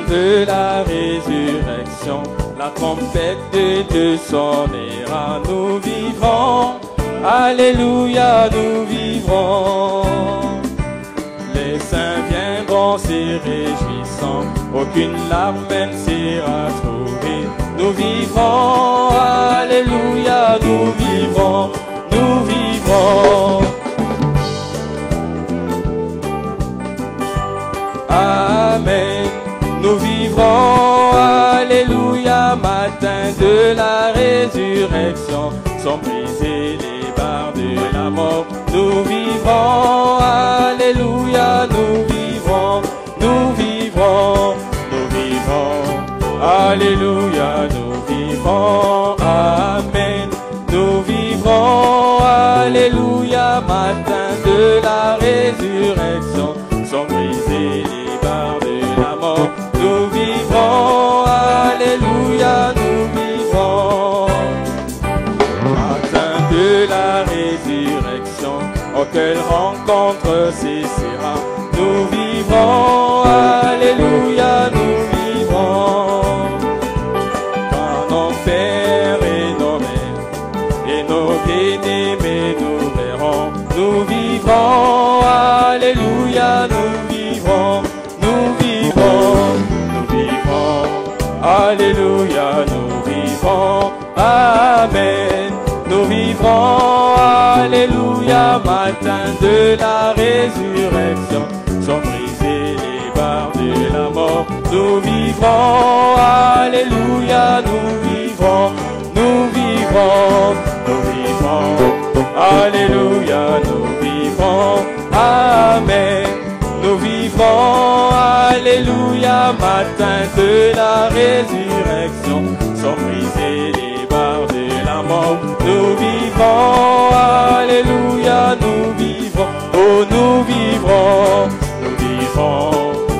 de la résurrection, la trompette de Dieu sonnera, nous vivrons. Alléluia, nous vivrons. Les saints viendront se réjouissant, aucune larme même sera trouvée. Nous vivrons, alléluia, nous vivrons, nous vivrons. Amen, nous vivrons, alléluia, matin de la résurrection, sont brisées les barres de la mort. Nous vivrons, alléluia, nous vivrons, nous vivrons, nous vivrons, alléluia, nous vivrons, amen. Nous vivrons, alléluia, matin de la résurrection, sont brisées les barres de la mort. Nous vivrons, alléluia, nous vivrons. Matin de la résurrection, auquel rencontre cessera. Nous vivrons, alléluia, nous vivrons. Quand nos pères et nos mères et nos bien-aimés nous verront, nous vivrons, alléluia, nous vivrons, nous vivrons, nous vivrons, alléluia, nous vivrons, amen. Nous vivrons, alléluia, matin de la résurrection, sont brisées les barres de la mort. Nous vivrons, alléluia, nous vivrons, nous vivrons, nous vivrons, alléluia, nous vivrons, amen. Nous vivrons, alléluia, matin de la résurrection, sont brisées les barres de la mort. Nous vivrons, alléluia, nous vivrons, oh nous vivrons,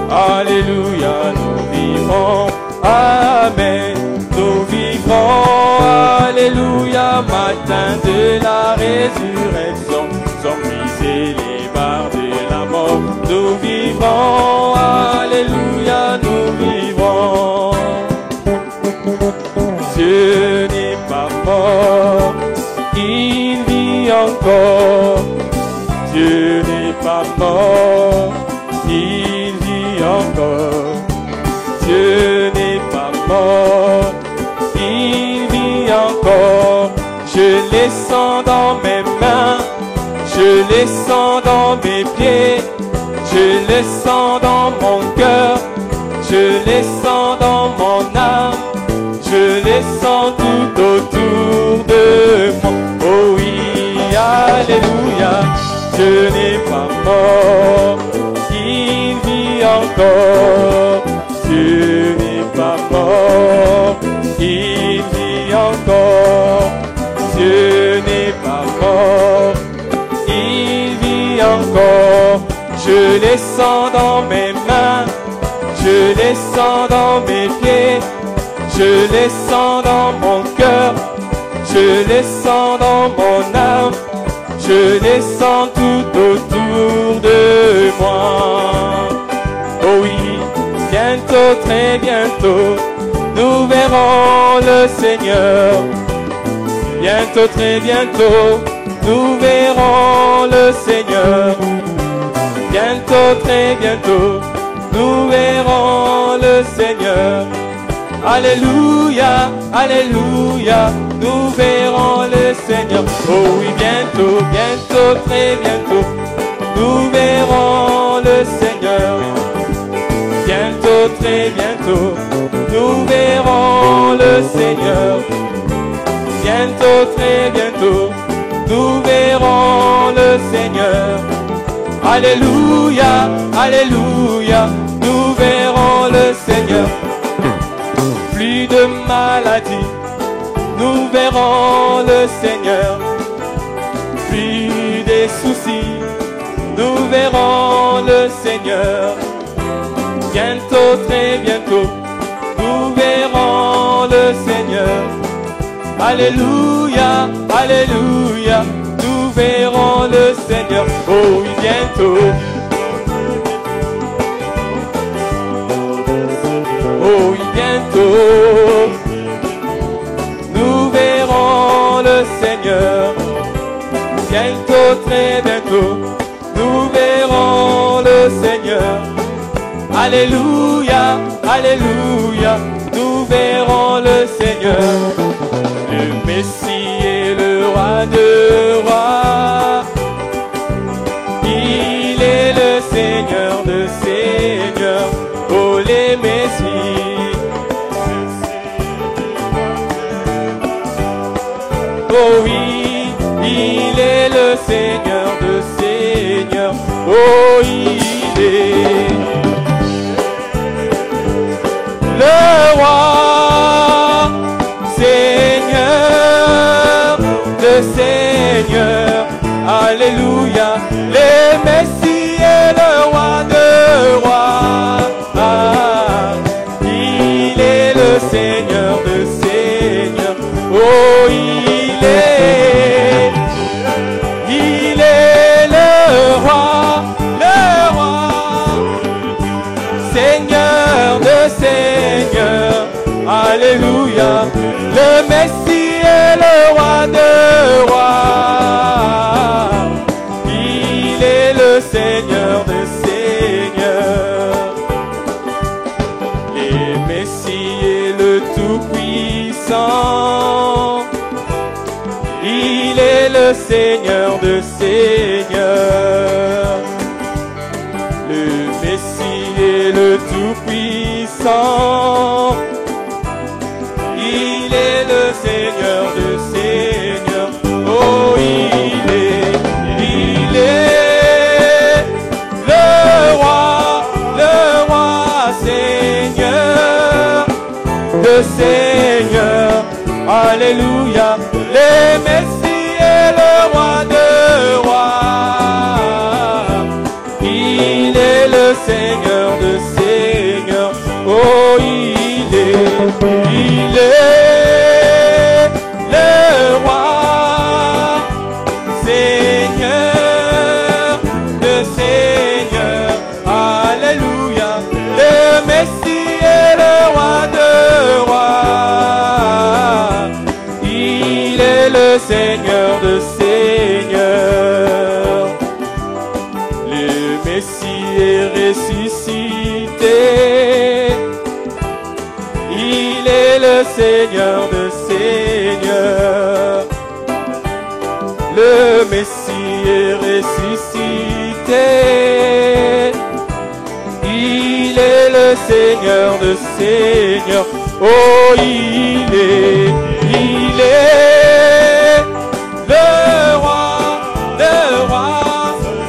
alléluia, nous vivrons, amen. Nous vivrons, alléluia, matin de la résurrection, sont brisées les barres de la mort. Nous vivrons, alléluia, nous vivrons. Dieu n'est pas mort, il vit encore. Dieu n'est pas mort, il vit encore. Dieu n'est pas mort, il vit encore. Je les sens dans mes mains, je les sens dans mes pieds, je les sens dans mon cœur, je les sens dans mon âme. Je les sens tout autour de moi. Oh oui, alléluia. Dieu n'est pas mort, il vit encore. Dieu n'est pas mort, il vit encore. Dieu n'est pas mort, il vit encore. Je les sens dans mes mains, je les sens dans mes pieds. Je les sens dans mon cœur, je les sens dans mon âme, je les sens tout autour de moi. Oh oui, bientôt, très bientôt, nous verrons le Seigneur. Bientôt, très bientôt, nous verrons le Seigneur. Bientôt, très bientôt, nous verrons le Seigneur. Alléluia, alléluia, nous verrons le Seigneur. Oh oui, bientôt, bientôt, très bientôt, nous verrons le Seigneur. Bientôt, très bientôt, nous verrons le Seigneur. Bientôt, très bientôt, nous verrons le Seigneur. Alléluia, alléluia, nous verrons le Seigneur. Plus de maladie, nous verrons le Seigneur. Plus de soucis, nous verrons le Seigneur. Bientôt, très bientôt, nous verrons le Seigneur. Alléluia, alléluia, nous verrons le Seigneur. Oh oui, bientôt. bientôt. Nous verrons le Seigneur. Bientôt, très bientôt. Nous verrons le Seigneur. Alléluia, alléluia. Nous verrons le Seigneur. Le Messie est le roi de rois. Il est le Seigneur de seigneurs. Oh les Messies. Oh oui, il est le Seigneur de seigneurs. Oh il est le roi, Seigneur de seigneurs. Alléluia, le Messie est le roi de rois. Ah, il est le Seigneur de seigneurs. Oh, il est le roi, Seigneur de seigneurs. Alléluia, le Messie est le roi de rois. Il est le Seigneur de seigneurs. Le Messie est le Tout-Puissant. Il est le Seigneur de seigneurs. Le Messie est le Tout-Puissant. Il est le Seigneur de seigneurs. Oh, il est le roi, Seigneur de seigneurs. Alléluia, le Messie est le roi de rois. Il est le Seigneur de seigneurs. Oh, il est le roi, Seigneur de seigneurs. Alléluia, le Messie est le roi de rois. Il est le Seigneur de seigneurs. Le Messie est ressuscité. Il est le Seigneur de seigneurs. Le Messie est ressuscité. Il est le Seigneur de seigneurs. Oh, il est le roi,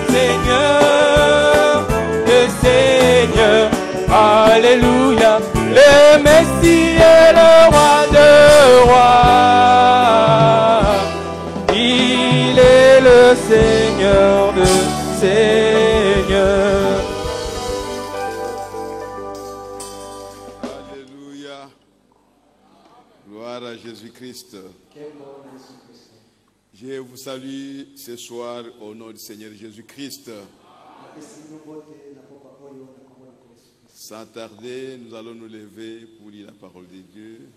Seigneur de seigneurs. Alléluia, le Messie est le roi de rois. Il est le Seigneur de seigneurs. Alléluia. Gloire à Jésus-Christ. Je vous salue ce soir au nom du Seigneur Jésus-Christ. Sans tarder, nous allons nous lever pour lire la parole de Dieu.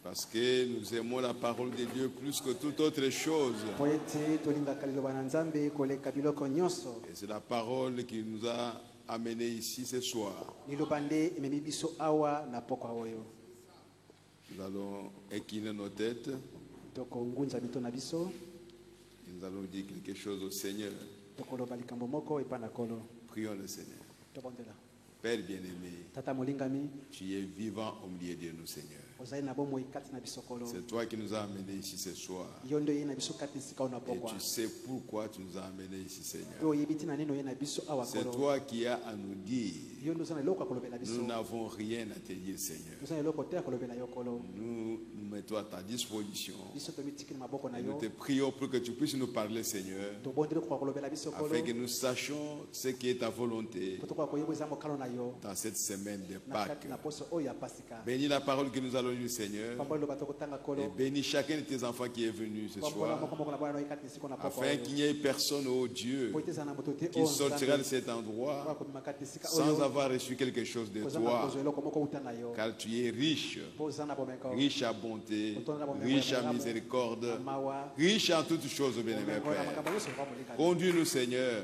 Parce que nous aimons la parole de Dieu plus que toute autre chose. Et c'est la parole qui nous a amenés ici ce soir. Nous allons incliner nos têtes. Nous allons dire quelque chose au Seigneur. Prions le Seigneur. Père bien-aimé, tu es vivant au milieu de nous, Seigneur. C'est toi qui nous as amenés ici ce soir. Et tu sais pourquoi tu nous as amenés ici, Seigneur. C'est toi qui as à nous dire. Nous n'avons rien à te dire, Seigneur. Nous nous mettons à ta disposition. Nous te prions pour que tu puisses nous parler, Seigneur, afin que nous sachions ce qui est ta volonté dans cette semaine de Pâques. Bénis la parole que nous allons parole du Seigneur et bénis chacun de tes enfants qui est venu ce soir, afin qu'il n'y ait personne, ô Dieu, qui sortira de cet endroit sans avoir reçu quelque chose de toi, car tu es riche, riche à bonté, riche à miséricorde, riche en toutes choses, ô bien-aimé Père. Conduis-nous, Seigneur,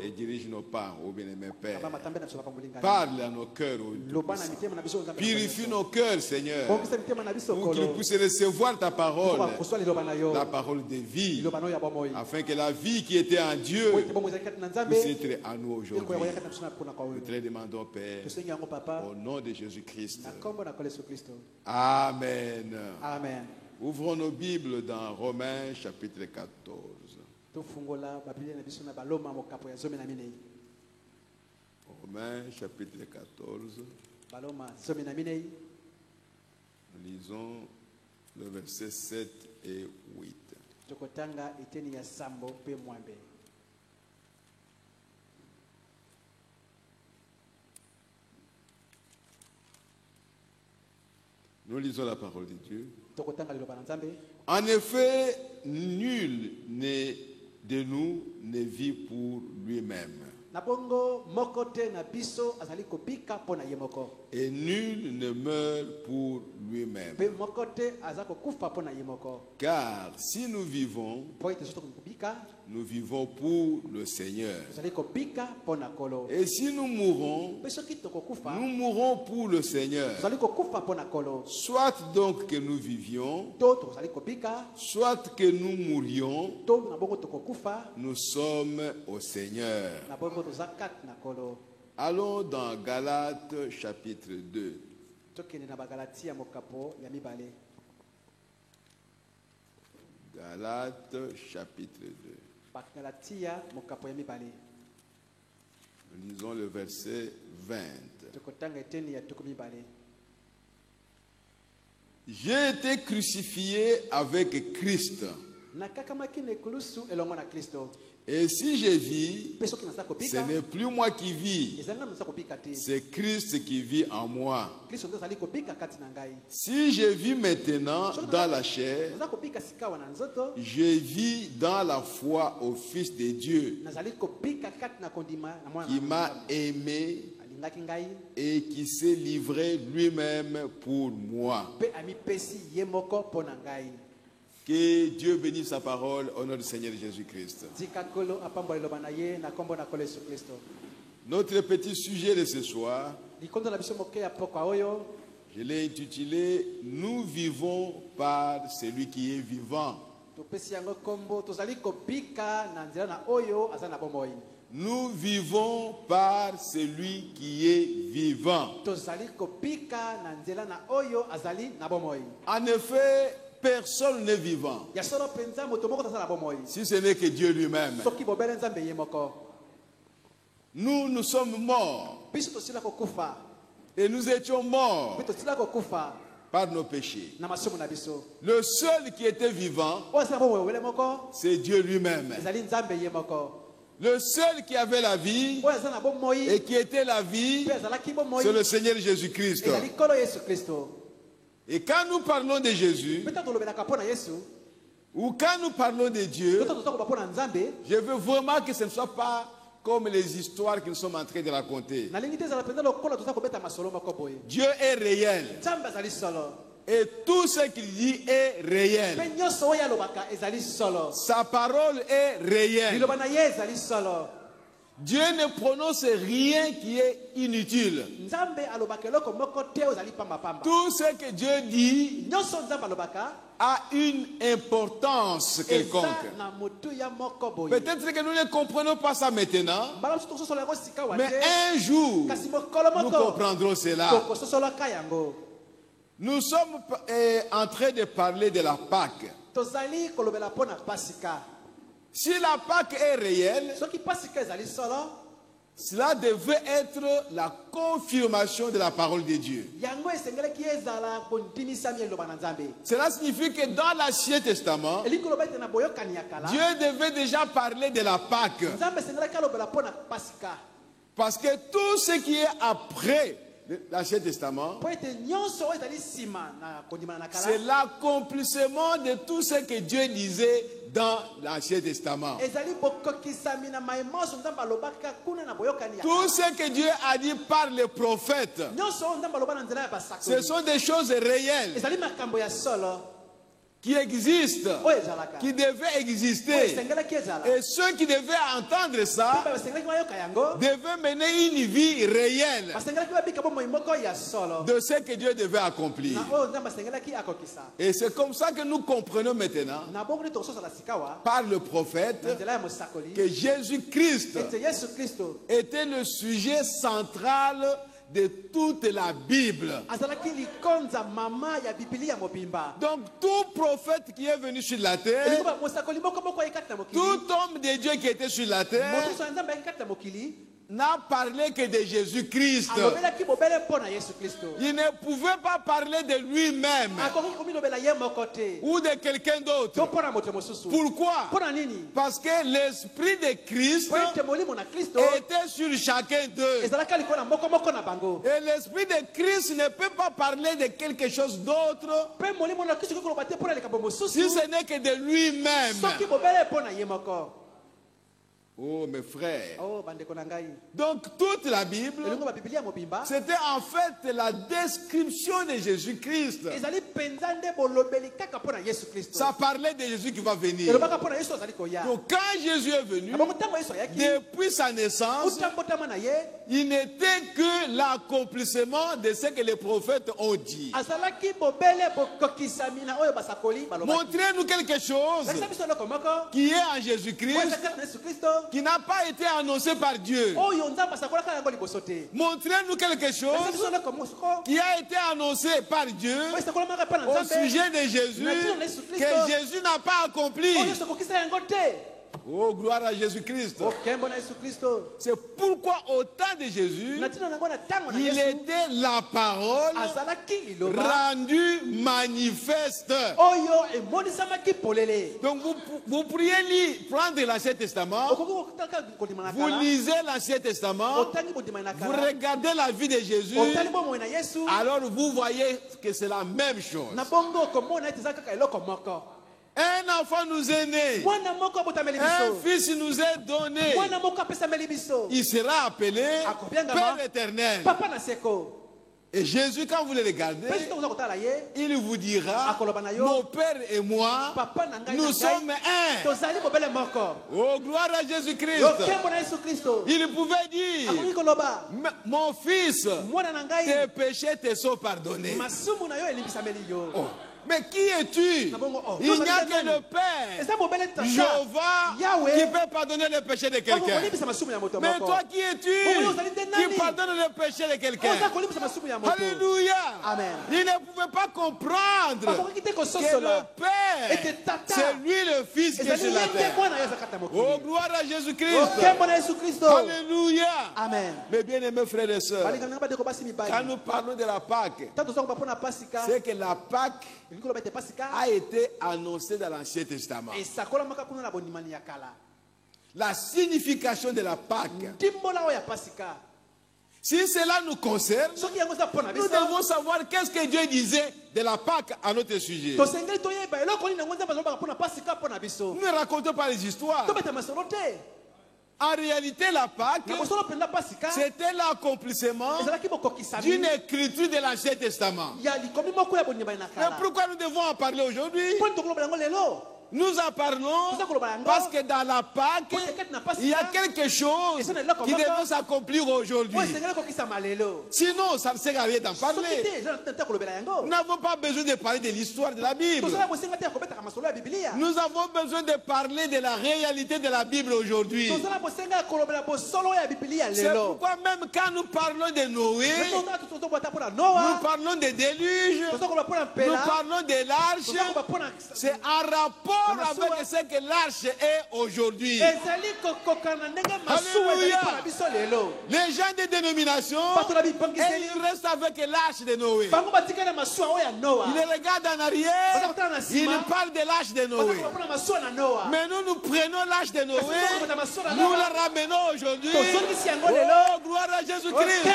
et dirige nos pas, ô bien-aimé Père. Parle à nos cœurs, ô Dieu. Purifie nos cœurs, Seigneur, pour qu'ils puissent recevoir ta parole, la parole de vie, afin que la vie qui était en Dieu puisse être en nous aujourd'hui. Nous te le demandons, Père, au nom de Jésus-Christ. Amen. Amen. Ouvrons nos Bibles dans Romains chapitre 14. Romains chapitre 14. Nous lisons le verset 7 et 8. Nous lisons la parole de Dieu. En effet, nul de nous ne vit pour lui-même. Et nul ne meurt pour lui-même. Car si nous vivons pour le Seigneur. Et si nous mourons pour le Seigneur. Soit donc que nous vivions, soit que nous mourions, nous sommes au Seigneur. Allons dans Galates chapitre 2. Galates chapitre 2. Nous lisons le verset 20. J'ai été crucifié avec Christ. Et si je vis, ce n'est plus moi qui vis, c'est Christ qui vit en moi. Si je vis maintenant dans la chair, je vis dans la foi au Fils de Dieu, qui m'a aimé et qui s'est livré lui-même pour moi. Que Dieu bénisse sa parole au nom du Seigneur Jésus-Christ. Notre petit sujet de ce soir, je l'ai intitulé « Nous vivons par celui qui est vivant ». Nous vivons par celui qui est vivant. En effet, personne n'est vivant si ce n'est que Dieu lui-même. Nous sommes morts et nous étions morts par nos péchés. Le seul qui était vivant, c'est Dieu lui-même. Le seul qui avait la vie et qui était la vie, c'est le Seigneur Jésus-Christ. Et quand nous parlons de Jésus, ou quand nous parlons de Dieu, je veux vraiment que ce ne soit pas comme les histoires que nous sommes en train de raconter. Dieu est réel. Et tout ce qu'il dit est réel. Sa parole est réelle. Dieu ne prononce rien qui est inutile. Tout ce que Dieu dit a une importance quelconque. Peut-être que nous ne comprenons pas ça maintenant, mais un jour, nous comprendrons cela. Nous sommes en train de parler de la Pâque. Si la Pâque est réelle, cela devait être la confirmation de la parole de Dieu. Cela signifie que dans l'Ancien Testament, Dieu devait déjà parler de la Pâque. Parce que tout ce qui est après l'Ancien Testament, c'est l'accomplissement de tout ce que Dieu disait dans l'Ancien Testament. Tout ce que Dieu a dit par les prophètes, ce sont des choses réelles qui existent, qui devaient exister. Et ceux qui devaient entendre ça devaient mener une vie réelle de ce que Dieu devait accomplir. Et c'est comme ça que nous comprenons maintenant, par le prophète, que Jésus-Christ était le sujet central de toute la Bible. Donc tout prophète qui est venu sur la terre, tout homme de Dieu qui était sur la terre, n'a parlé que de Jésus-Christ. Il ne pouvait pas parler de lui-même ou de quelqu'un d'autre. Pourquoi? Parce que l'esprit de Christ était sur chacun d'eux. Et l'esprit de Christ ne peut pas parler de quelque chose d'autre si ce n'est que de lui-même. Oh mes frères. Donc toute la Bible, c'était en fait la description de Jésus-Christ. Ça parlait de Jésus qui va venir. Donc quand Jésus est venu, depuis sa naissance, il n'était que l'accomplissement de ce que les prophètes ont dit. Montrez-nous quelque chose qui est en Jésus-Christ, qui n'a pas été annoncé par Dieu. Montrez-nous quelque chose qui a été annoncé par Dieu au sujet de Jésus, que Jésus n'a pas accompli. Oh, gloire à Jésus-Christ. C'est pourquoi au temps de Jésus, il était la parole rendue manifeste. Donc vous pourriez prendre l'Ancien Testament, vous lisez l'Ancien Testament, vous regardez la vie de Jésus, alors vous voyez que c'est la même chose. Un enfant nous est né, un fils nous est donné, il sera appelé Père éternel. Et Jésus, quand vous le regardez, il vous dira, mon Père et moi, nous sommes un. Oh, gloire à Jésus-Christ. Il pouvait dire, mon fils, tes péchés te sont pardonnés. Oh. Mais qui es-tu? Il n'y a que le Père, Jéhovah, qui peut pardonner le péché de quelqu'un. Mais toi, qui es-tu qui pardonne le péché de quelqu'un? Alléluia. Il ne pouvait pas comprendre que le Père, c'est lui le Fils qui est sur la terre. Oh, gloire à Jésus-Christ. Alléluia. Mes bien-aimés frères et sœurs, quand nous parlons de la Pâque, c'est que la Pâque a été annoncé dans l'Ancien Testament. La signification de la Pâque. Si cela nous concerne, nous devons savoir qu'est-ce que Dieu disait de la Pâque à notre sujet. Ne racontons pas les histoires. En réalité, la Pâque, c'était l'accomplissement d'une écriture de l'Ancien Testament. Mais pourquoi nous devons en parler aujourd'hui? Nous en parlons parce que dans la Pâque, il y a quelque chose qui devait s'accomplir aujourd'hui. Sinon, ça ne sert à rien d'en parler. Nous n'avons pas besoin de parler de l'histoire de la Bible. Nous avons besoin de parler de la réalité de la Bible aujourd'hui. C'est pourquoi même quand nous parlons de Noé, nous parlons des déluges, nous parlons de l'arche, c'est en rapport rapport avec ce que l'arche est aujourd'hui. Alléluia. Les gens des dénominations, ils restent avec l'arche de Noé. Ils regardent en arrière, ils parlent de l'arche de Noé. Mais nous prenons l'arche de Noé, nous la ramenons aujourd'hui. Oh, gloire à Jésus-Christ.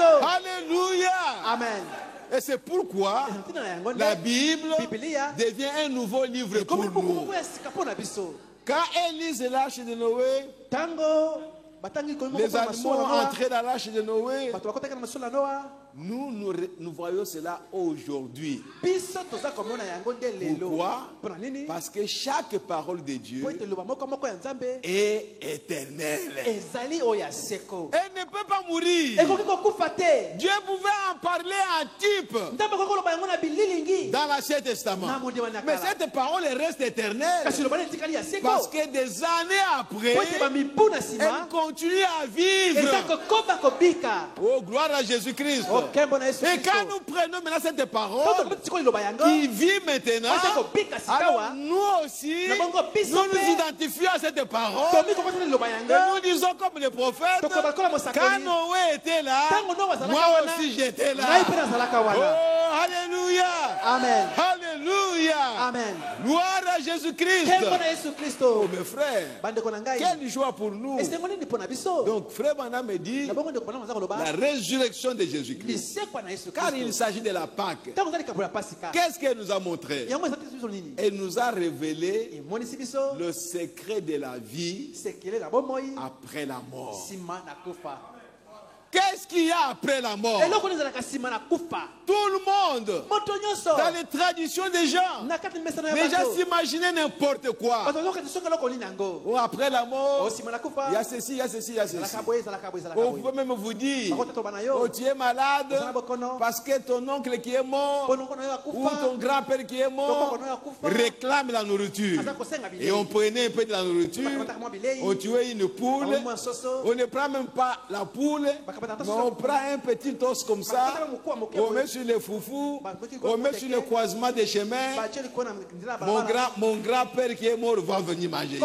Alléluia. Amen. Et c'est pourquoi la Bible devient un nouveau livre pour nous. Quand ils lisent l'arche de Noé, les animaux entrés dans l'arche de Noé, nous voyons cela aujourd'hui. Pourquoi? Parce que chaque parole de Dieu est éternelle. Elle ne peut pas mourir. Dieu pouvait en parler en type dans l'Ancien Testament. Mais cette parole reste éternelle. Parce que des années après, elle continue à vivre. Oh, gloire à Jésus-Christ. Et quand nous prenons maintenant cette parole qui vit maintenant, alors nous aussi, nous nous identifions à cette parole. Et nous disons comme les prophètes, quand Noé était là, moi aussi j'étais là. Oh, alléluia. Amen. Alléluia. Amen. Gloire à Jésus-Christ. Oh, mes frères, quelle joie pour nous. Donc, frère Bana me dit, la résurrection de Jésus-Christ. Car il s'agit de la Pâque. Qu'est-ce qu'elle nous a montré? Elle nous a révélé le secret de la vie après la mort. Qu'est-ce qu'il y a après la mort? Tout le monde, dans les traditions des gens, les gens s'imaginaient n'importe quoi. Oh, après la mort, il y a ceci, il y a ceci, il y a ceci. Oh, vous pouvez même vous dire, oh, tu es malade parce que ton oncle qui est mort ou ton grand-père qui est mort réclame la nourriture. Et on prenait un peu de la nourriture, on tuait une poule, on ne prend même pas la poule, mais on prend un petit os comme ça, on met sur les foufous, on met sur le croisement des chemins. Mon grand-père qui est mort va venir manger ici.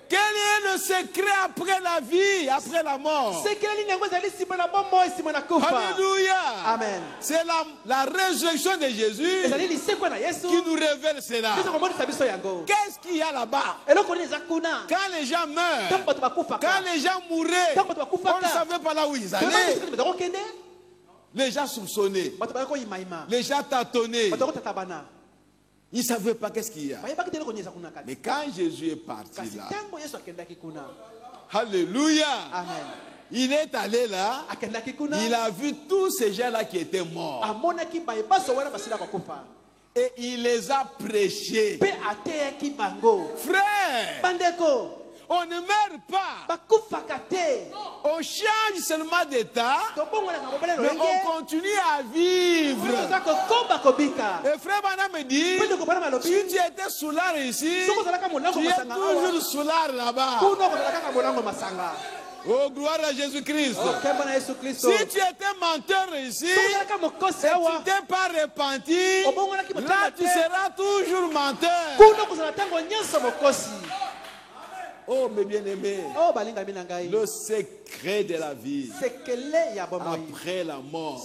Quel est le secret après la vie, après la mort? Alléluia. Amen. C'est la résurrection de Jésus qui nous révèle cela. Qu'est-ce qu'il y a là-bas? Quand les gens meurent, quand les gens mouraient, on ne savait pas là où ils allaient. Les gens soupçonnaient, les gens tâtonnaient. Ils ne savaient pas qu'est-ce qu'il y a. Mais quand Jésus est parti là, alléluia, amen. Il est allé là, il a vu tous ces gens-là qui étaient morts. Et il les a prêchés. Frère, on ne meurt pas. On change seulement d'état, mais on continue à vivre. Et frère Bana me dit, si tu étais soulard ici, tu es toujours soulard là-bas. Oh, gloire à Jésus-Christ. Si tu étais menteur ici, et tu n'es pas repenti, là tu seras toujours menteur. Oh, mes bien-aimés, le secret de la vie après la mort.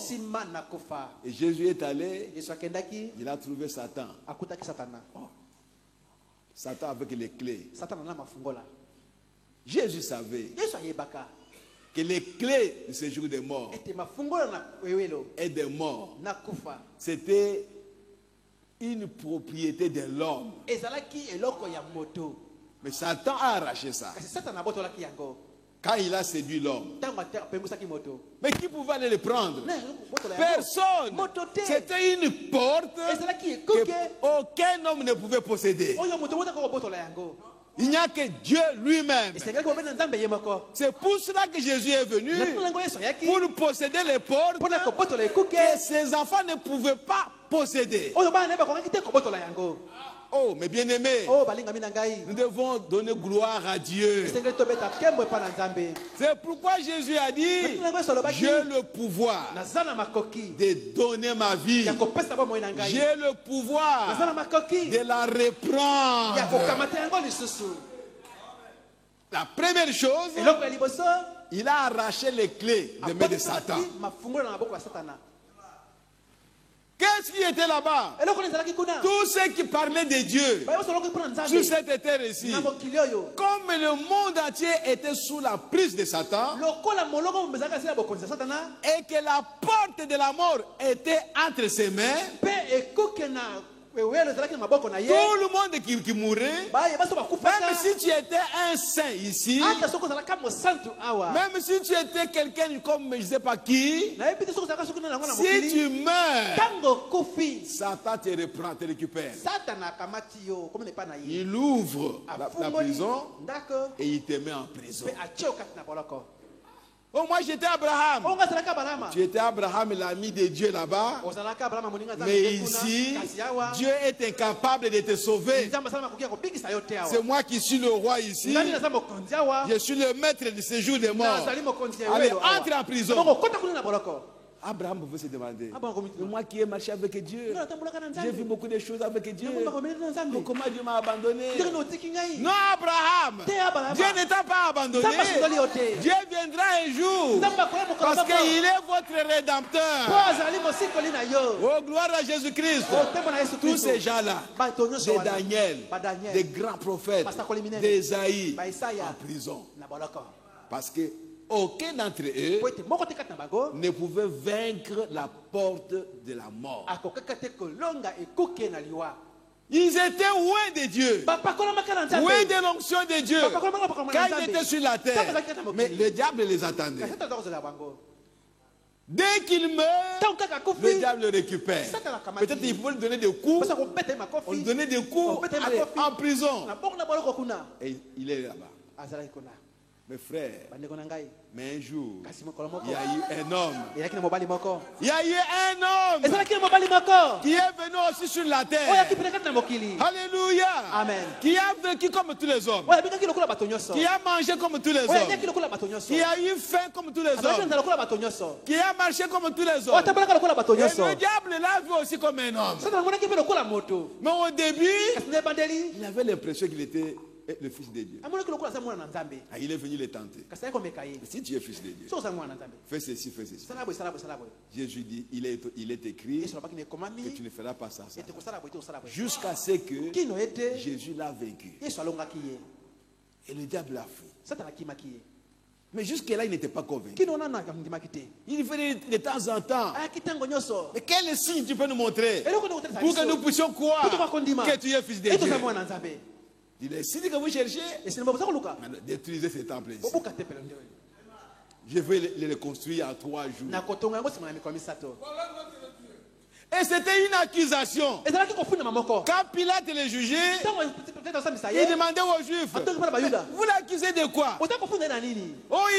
Et Jésus est allé, il a trouvé Satan. Oh. Satan avec les clés. Jésus savait que les clés de ce jour de mort et des morts, c'était une propriété de l'homme. Mais Satan a arraché ça. Quand il a séduit l'homme. Mais qui pouvait aller le prendre? Personne. C'était une porte qu'aucun homme ne pouvait posséder. Il n'y a que Dieu lui-même. C'est pour cela que Jésus est venu. Pour posséder les portes que ses enfants ne pouvaient pas posséder. Oh, mes bien-aimés, nous devons donner gloire à Dieu. C'est pourquoi Jésus a dit, j'ai le pouvoir de donner ma vie. J'ai le pouvoir de la reprendre. La première chose, il a arraché les clés des mains de Satan. Qu'est-ce qui était là-bas? Tous ceux qui parlaient de Dieu sur cette terre ici, comme le monde entier était sous la prise de Satan, et que la porte de la mort était entre ses mains, tout le monde qui mourait, même si tu étais un saint ici, même si tu étais quelqu'un comme je ne sais pas qui, si tu meurs, Satan te reprend, te récupère. Il ouvre la prison et il te met en prison. Oh, moi j'étais Abraham. Tu étais Abraham, l'ami de Dieu là-bas. Mais ici, Dieu est incapable de te sauver. C'est moi qui suis le roi ici. Je suis le maître de ce jour des morts. Allez, entre en prison. Abraham veut se demander, moi qui ai marché avec Dieu, j'ai vu beaucoup de choses avec Dieu, mais comment Dieu m'a abandonné? Non, Abraham, Dieu ne t'a pas abandonné. Dieu viendra un jour parce qu'il est votre rédempteur. Oh, gloire à Jésus-Christ. Tous ces gens-là, des Daniel, des grands prophètes, des Isaïe, en prison. Parce que aucun d'entre eux ne pouvait vaincre la porte de la mort. Ils étaient loin de Dieu, loin de l'onction de Dieu, quand ils étaient sur la terre. Mais le diable les attendait. Dès qu'il meurt, le diable le récupère. Peut-être qu'il faut lui donner des coups. On lui donnait des coups en prison. Et il est là-bas. Mes frères, mais un jour, il y a eu un homme. Il y a eu un homme qui est venu aussi sur la terre. Alléluia. Amen. Qui a vécu comme tous les hommes. Qui a mangé comme tous les hommes. Qui a eu faim comme tous les hommes. Qui a marché comme tous les hommes. Et le diable l'a vu aussi comme un homme. Mais au début, il avait l'impression qu'il était le fils de Dieu. Il est venu les tenter. Si tu es fils de Dieu, fais ceci, fais ceci. Jésus dit, il est écrit que tu ne feras pas ça. Jusqu'à ce que Jésus l'a vaincu. Et le diable l'a fui. Mais jusque-là, il n'était pas convaincu. Il venait de temps en temps. Mais quel signe tu peux nous montrer pour que nous puissions croire que tu es fils de Dieu? Il est signes que vous cherchez. Détruisez ces temples ici. Je vais les reconstruire en 3 jours. Et c'était une accusation. Quand Pilate les jugeait, il demandait aux Juifs, vous l'accusez de quoi? Oh,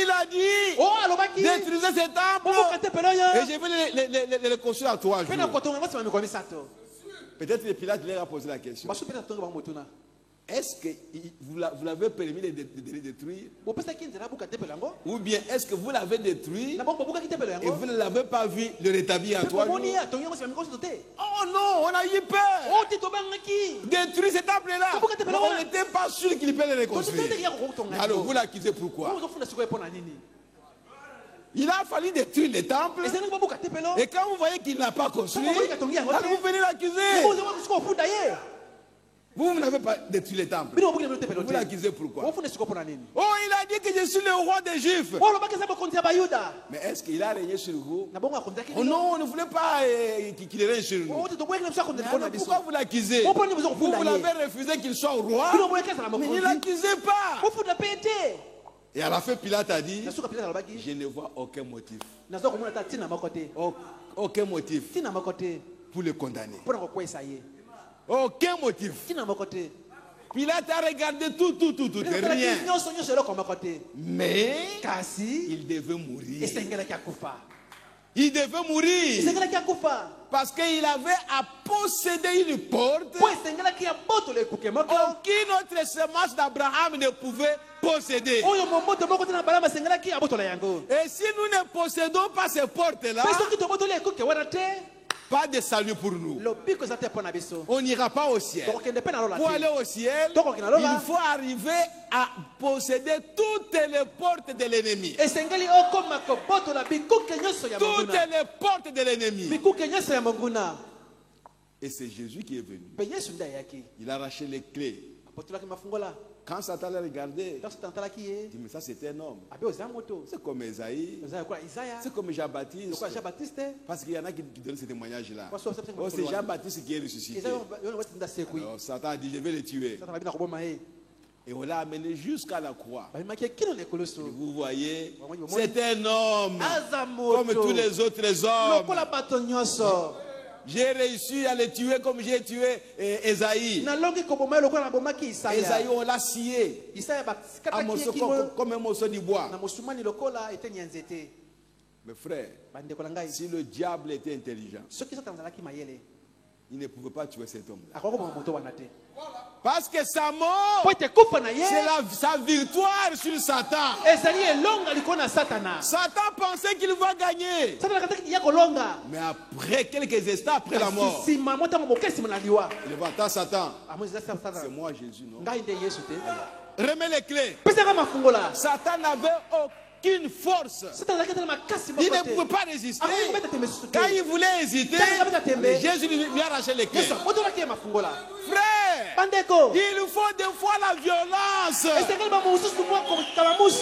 il a dit, détruisez ces temples et je vais les reconstruire en 3 jours. Peut-être que Pilate leur a posé la question. Est-ce que vous l'avez permis de les détruire? Ou bien est-ce que vous l'avez détruit et vous ne l'avez pas vu le rétablir en 3 jours? Oh non, on a eu peur. Détruire cet temple-là. On n'était pas sûr qu'il peut le reconstruire. Alors vous l'accusez pourquoi? Il a fallu détruire les temples. Et quand vous voyez qu'il n'a pas construit, alors vous venez l'accuser. Vous n'avez pas détruit les temples. Vous l'accusez pourquoi? Oh, il a dit que je suis le roi des Juifs. Mais est-ce qu'il a régné sur vous? Oh non, on ne voulait pas qu'il règne sur nous. Alors pourquoi vous l'accusez? Vous l'avez refusé qu'il soit roi. Mais ne l'accusez pas. Et à la fin, Pilate a dit, je ne vois aucun motif. Aucun motif pour le condamner. Aucun motif. Pilate a regardé tout, rien. Mais il devait mourir. Il devait mourir. Parce qu'il avait à posséder une porte. Aucune autre semence d'Abraham ne pouvait posséder. Et si nous ne possédons pas ces portes-là, pas de salut pour nous. On n'ira pas au ciel. Pour aller au ciel, il faut arriver à posséder toutes les portes de l'ennemi. Toutes les portes de l'ennemi. Et c'est Jésus qui est venu. Il a arraché les clés. Quand Satan l'a regardé, il dit, mais ça c'était un homme. C'est comme Esaïe, c'est comme Jean-Baptiste. Parce qu'il y en a qui donnent ce témoignage-là. Oh, c'est Jean-Baptiste qui est ressuscité. Alors Satan a dit, je vais le tuer. Et on l'a amené jusqu'à la croix. Vous voyez, c'est un homme comme tous les autres hommes. J'ai réussi à le tuer comme j'ai tué Esaïe. Esaïe, on l'a scié comme un morceau de bois. Mes frères, si le diable était intelligent, il ne pouvait pas tuer cet homme-là. Parce que sa mort, c'est sa victoire sur Satan. Satan pensait qu'il va gagner. Mais après, quelques instants après la mort, il va attendre Satan. C'est moi Jésus, non? Remets les clés. Satan n'avait aucune force. Il ne pouvait pas résister. Quand il voulait hésiter, Jésus lui a arraché les clés. Frère, il faut des fois la violence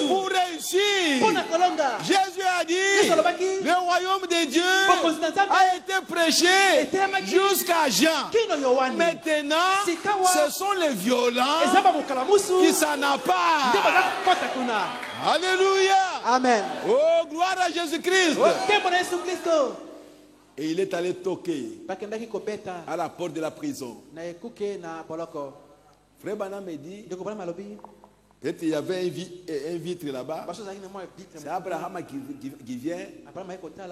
pour réussir. Jésus a dit, le royaume de Dieu a été prêché jusqu'à Jean. Maintenant, ce sont les violents qui s'en appartent. Alléluia. Amen. Oh, gloire à Jésus-Christ. Et il est allé toquer à la porte de la prison. Frère Branham me dit, peut-être il y avait un vitre là-bas. C'est Abraham qui vient.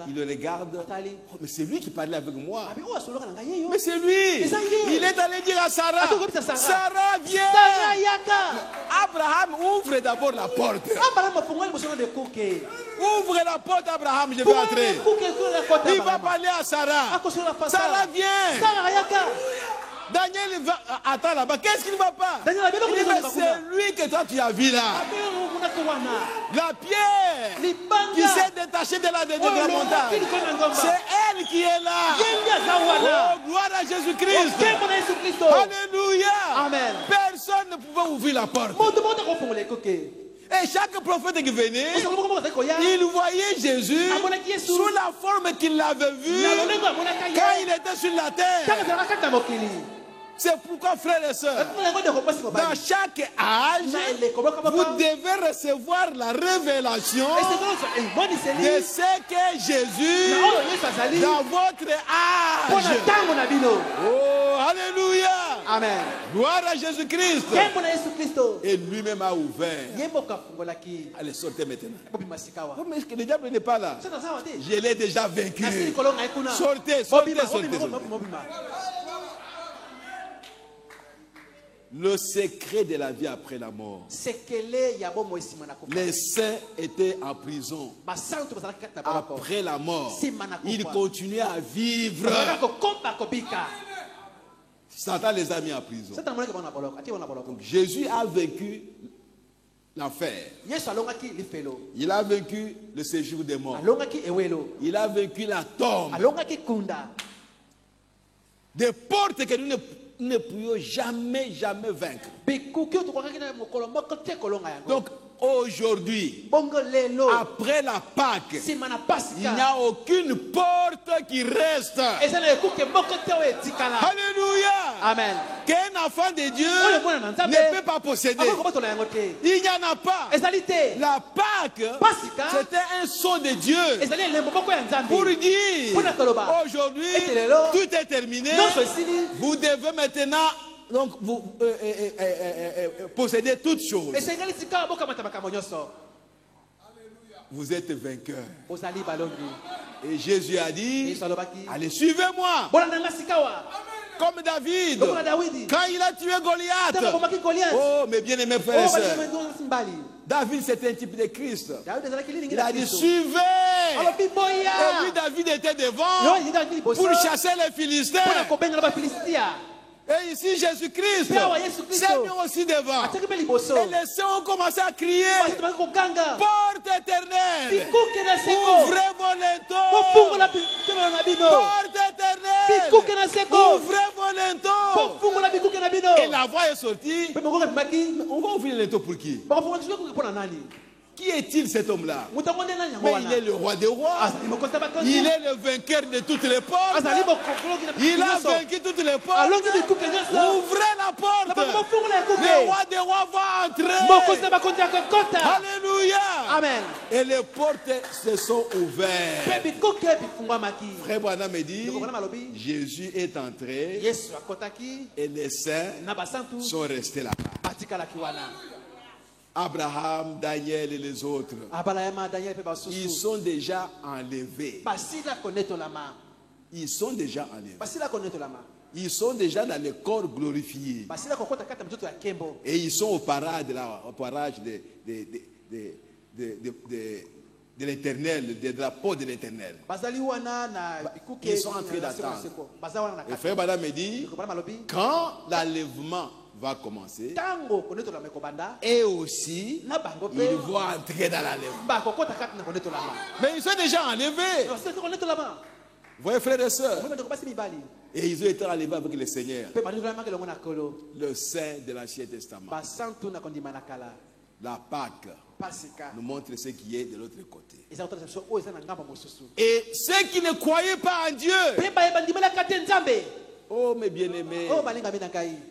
Il le regarde. Oh, mais c'est lui qui parlait avec moi. Mais c'est lui. Il est allé dire à Sarah, Sarah, viens. Abraham, ouvre d'abord la porte. Ouvre la porte, Abraham, je vais entrer. Il va parler à Sarah. Sarah, viens. Daniel attends là-bas. Qu'est-ce qu'il ne va pas? C'est lui que toi tu as vu là. La pierre qui s'est détachée de la montagne. C'est elle qui est là. Oh, gloire à Jésus-Christ. Alléluia. Amen. Personne ne pouvait ouvrir la porte. Et chaque prophète qui venait, il voyait Jésus sous la forme qu'il l'avait vu quand il était sur la terre. C'est pourquoi, frères et sœurs, dans chaque âge, vous devez recevoir la révélation de ce que Jésus dans votre âge. Oh, alléluia. Amen. Gloire à Jésus-Christ. Et lui-même a ouvert. Allez, sortez maintenant. Oh, mais le diable n'est pas là. Je l'ai déjà vaincu. Sortez, sortez, sortez. Le secret de la vie après la mort. Les saints étaient en prison. Après la mort, ils continuaient à vivre. Satan les a mis en prison. Donc, Jésus a vécu l'enfer. Il a vécu le séjour des morts. Il a vécu la tombe. Des portes que nous ne pouvions jamais vaincre. Donc aujourd'hui, après la Pâque, il n'y a aucune porte qui reste. Alléluia. Amen. Qu'un enfant de Dieu ne peut pas posséder. Il n'y en a pas. La Pâque, c'était un son de Dieu pour dire aujourd'hui, tout est terminé. Vous devez maintenant vous posséder toutes choses. vous êtes vainqueurs. Et Jésus a dit, allez, suivez-moi. Comme David, quand il a tué Goliath. Oh, mes bien-aimés frères et sœurs, David, c'est un type de Christ. Il a dit, suivez. Et lui, David était devant pour chasser les Philistins. Et ici, Jésus-Christ s'est mis aussi devant. Et les saints ont commencé à crier, porte éternelle, ouvrez vos linteaux. Porte éternelle, ouvrez vos linteaux. Et la voix est sortie. On va ouvrir les linteaux pour qui? Qui est-il cet homme-là? Mais il est le roi des rois. Il est le vainqueur de toutes les portes. Il a vaincu toutes les portes. Ouvrez la porte. Le roi des rois va entrer. Alléluia. Amen. Et les portes se sont ouvertes. Frère Branham me dit, Jésus est entré et les saints sont restés là-bas. Abraham, Daniel et les autres, ils sont déjà enlevés. Ils sont déjà enlevés. Ils sont déjà dans le corps glorifié. Et ils sont au parage de l'éternel, des drapeaux de l'éternel. Ils sont en train d'attendre. Et frère Bada me dit, quand l'enlèvement va commencer, et aussi ils vont entrer dans l'enlèvement. Mais ils sont déjà enlevés. Vous voyez, frères et sœurs, et ils ont été enlevés avec le Seigneur, le Saint de l'Ancien Testament. La Pâque nous montre ce qui est de l'autre côté. Et ceux qui ne croyaient pas en Dieu, oh mes bien-aimés,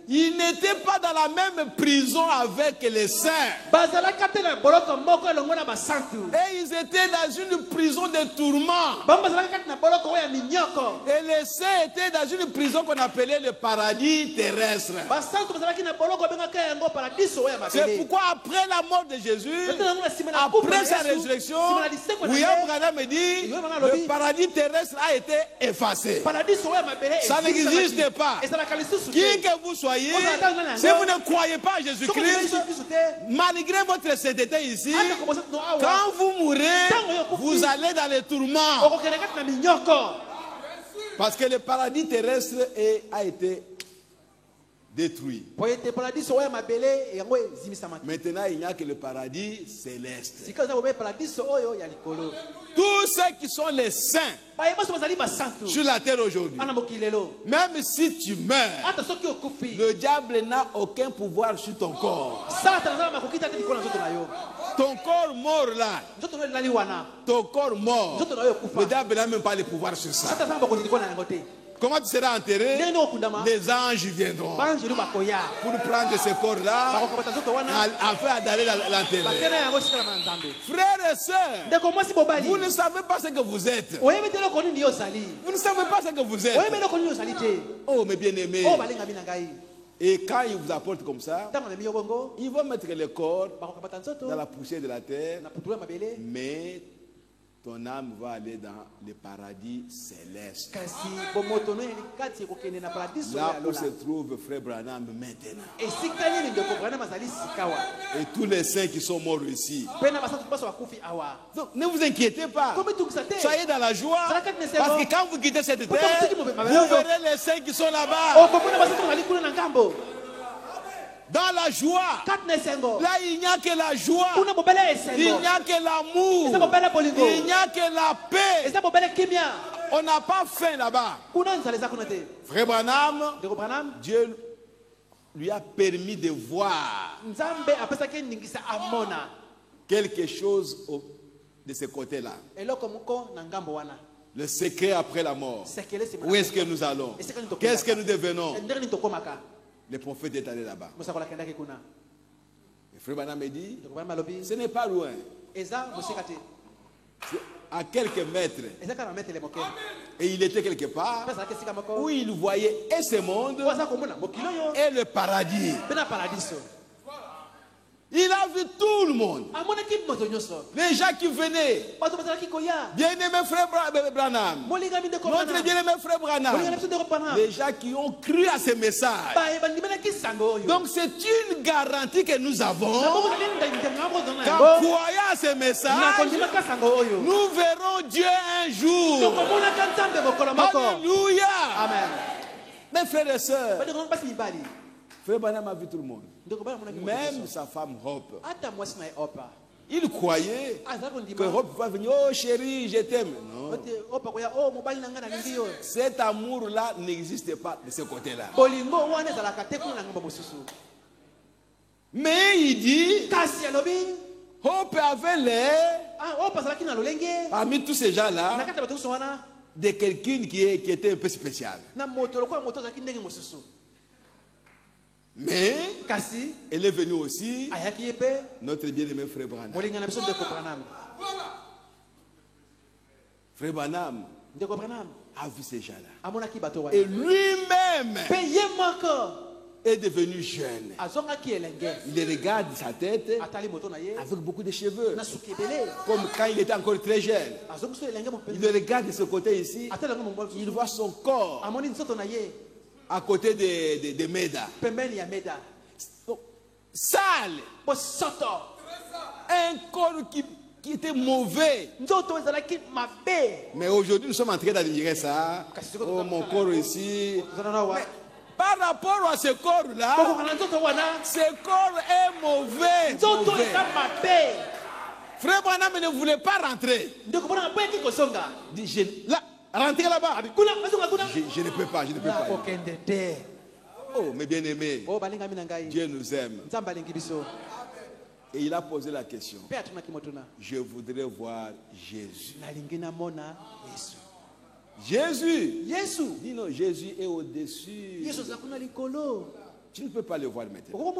ils n'étaient pas dans la même prison avec les saints. Et ils étaient dans une prison de tourment. Et les saints étaient dans une prison qu'on appelait le paradis terrestre. C'est pourquoi après la mort de Jésus, après sa résurrection, William Branham me dit, le paradis terrestre a été effacé. Ça n'existe pas. Qui que vous soyez, si vous ne croyez pas à Jésus-Christ, malgré votre sainteté ici, quand vous mourrez, vous allez dans les tourments. Parce que le paradis terrestre a été détruit. Maintenant, il n'y a que le paradis céleste. Tous ceux qui sont les saints sur la terre aujourd'hui, même si tu meurs, le diable n'a aucun pouvoir sur ton corps. Ton corps mort là, ton corps mort, le diable n'a même pas le pouvoir sur ça. Comment tu seras enterré? Les anges viendront pour prendre ce corps-là afin d'aller l'enterrer. Frères et sœurs, vous ne savez pas ce que vous êtes. Vous ne savez pas ce que vous êtes. Oh mes bien-aimés. Et quand ils vous apportent comme ça, ils vont mettre le corps dans la poussière de la terre, mais ton âme va aller dans le paradis céleste. Là où se trouve Frère Branham maintenant. Et tous les saints qui sont morts ici. Donc ne vous inquiétez pas. Soyez dans la joie. Parce que quand vous quittez cette terre, vous verrez les saints qui sont là-bas. Dans la joie, là il n'y a que la joie, il n'y a que l'amour, il n'y a que la paix. On n'a pas faim là-bas. Frère Branham, Dieu lui a permis de voir quelque chose de ce côté-là. Le secret après la mort. Où est-ce que nous allons? Qu'est-ce que nous devenons? Le prophète est allé là-bas. Le frère Branham me dit, ce n'est pas loin. À quelques mètres. Et il était quelque part où il voyait et ce monde et le paradis. Il a vu tout le monde. Les gens qui venaient. Bien-aimé frère Branham. Notre bien-aimé frère Branham. Les gens qui ont cru à ces messages. Donc c'est une garantie que nous avons. Qu'en croyant à ces messages, nous verrons Dieu un jour. Alléluia. Amen. Mes frères et sœurs, frère Branham a vu tout le monde. Même sa femme Hope. Il croyait que Hope va venir. Oh chérie, je t'aime. Non. Cet amour-là n'existait pas de ce côté-là. Mais il dit, Hope avait l'air, parmi tous ces gens-là, de quelqu'un qui était un peu spécial. Mais elle est venue aussi, notre bien-aimé frère Branham. Frère Branham a vu ces gens-là. Et lui-même est devenu jeune. Il regarde sa tête avec beaucoup de cheveux. Comme quand il était encore très jeune. Il le regarde de ce côté ici. Il voit son corps à côté de Meda. Sale. Un corps qui était mauvais. Mais aujourd'hui, nous sommes en train d'admirer ça. Oh, mon corps ici. Mais par rapport à ce corps-là, ce corps est mauvais. Frère Branham ne voulait pas rentrer. Là, rentrez là-bas. Je ne peux pas, je ne peux pas. Oh, mes bien-aimés, Dieu nous aime. Et il a posé la question. Je voudrais voir Jésus. Jésus. Dis non, Jésus est au-dessus. Tu ne peux pas le voir maintenant.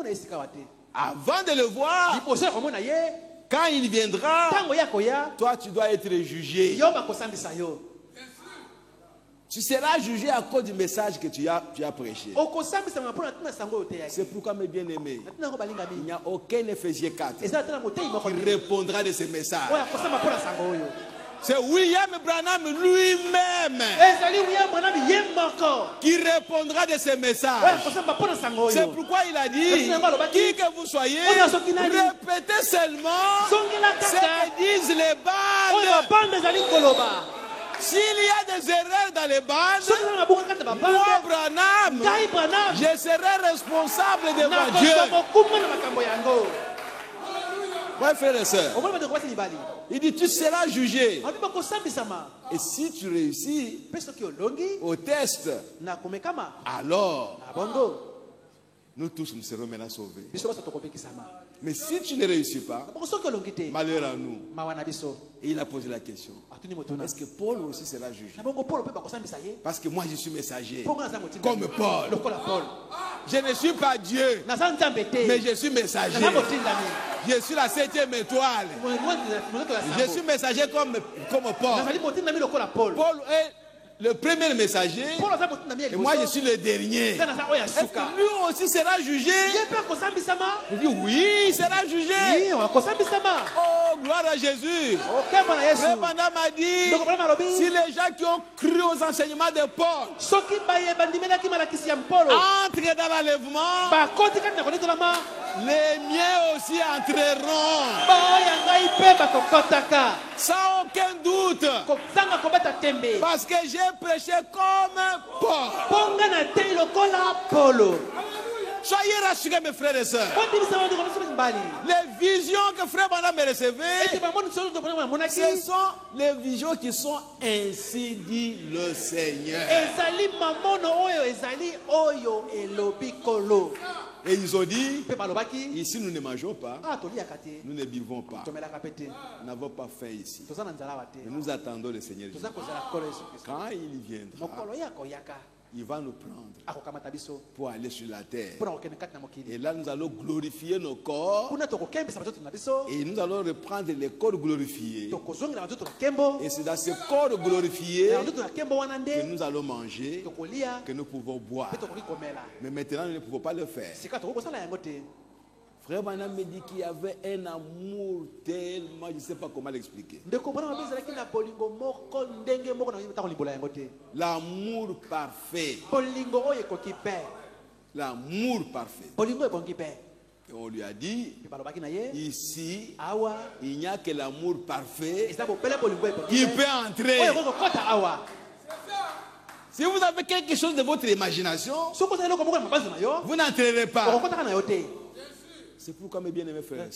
Avant de le voir, quand il viendra, toi tu dois être jugé. Tu seras jugé à cause du message que tu as prêché. C'est pourquoi, mes bien-aimés, il n'y a aucun Éphésiens 4 qui répondra de ces messages. C'est William Branham lui-même qui répondra de ces messages. C'est pourquoi il a dit, qui que vous soyez, répétez seulement ce que disent les bandes. S'il y a des erreurs dans les bandes, moi, Branham, je serai responsable devant Dieu. Ouais, frère et soeur. Il dit, tu seras jugé. Et si tu réussis au test, alors nous tous nous serons maintenant sauvés. Mais si tu ne réussis pas, malheur à nous. Et il a posé la question. Est-ce que Paul aussi sera jugé? Parce que moi je suis messager. Comme Paul. Je ne suis pas Dieu. Mais je suis messager. Je suis la 7e étoile. Je suis messager comme Paul. Paul est le premier messager. Et moi je suis le dernier. Est-ce que lui aussi sera jugé? Il dit oui, il sera jugé. Oh, gloire à Jésus. Frère Branham a dit, si les gens qui ont cru aux enseignements de Paul entrent dans l'enlèvement, les miens aussi entreront. Sans aucun doute. Parce que j'ai prêché comme Paul. Soyez rassurés, mes frères et sœurs. Les visions que frère Branham recevait, ce sont les visions qui sont ainsi dit le Seigneur. Et ils ont dit, ici nous ne mangeons pas, nous ne buvons pas, nous n'avons pas faim ici. Et nous attendons le Seigneur Jésus. Quand il viendra, il va nous prendre pour aller sur la terre. Et là, nous allons glorifier nos corps. Et nous allons reprendre les corps glorifiés. Et c'est dans ce corps glorifié que nous allons manger, que nous pouvons boire. Mais maintenant, nous ne pouvons pas le faire. Frère Branham me dit qu'il y avait un amour tellement, je ne sais pas comment l'expliquer. L'amour parfait. L'amour parfait. Et on lui a dit, ici, il n'y a que l'amour parfait qui peut entrer. Si vous avez quelque chose de votre imagination, vous n'entrerez pas. C'est pourquoi, mes bien-aimés frères,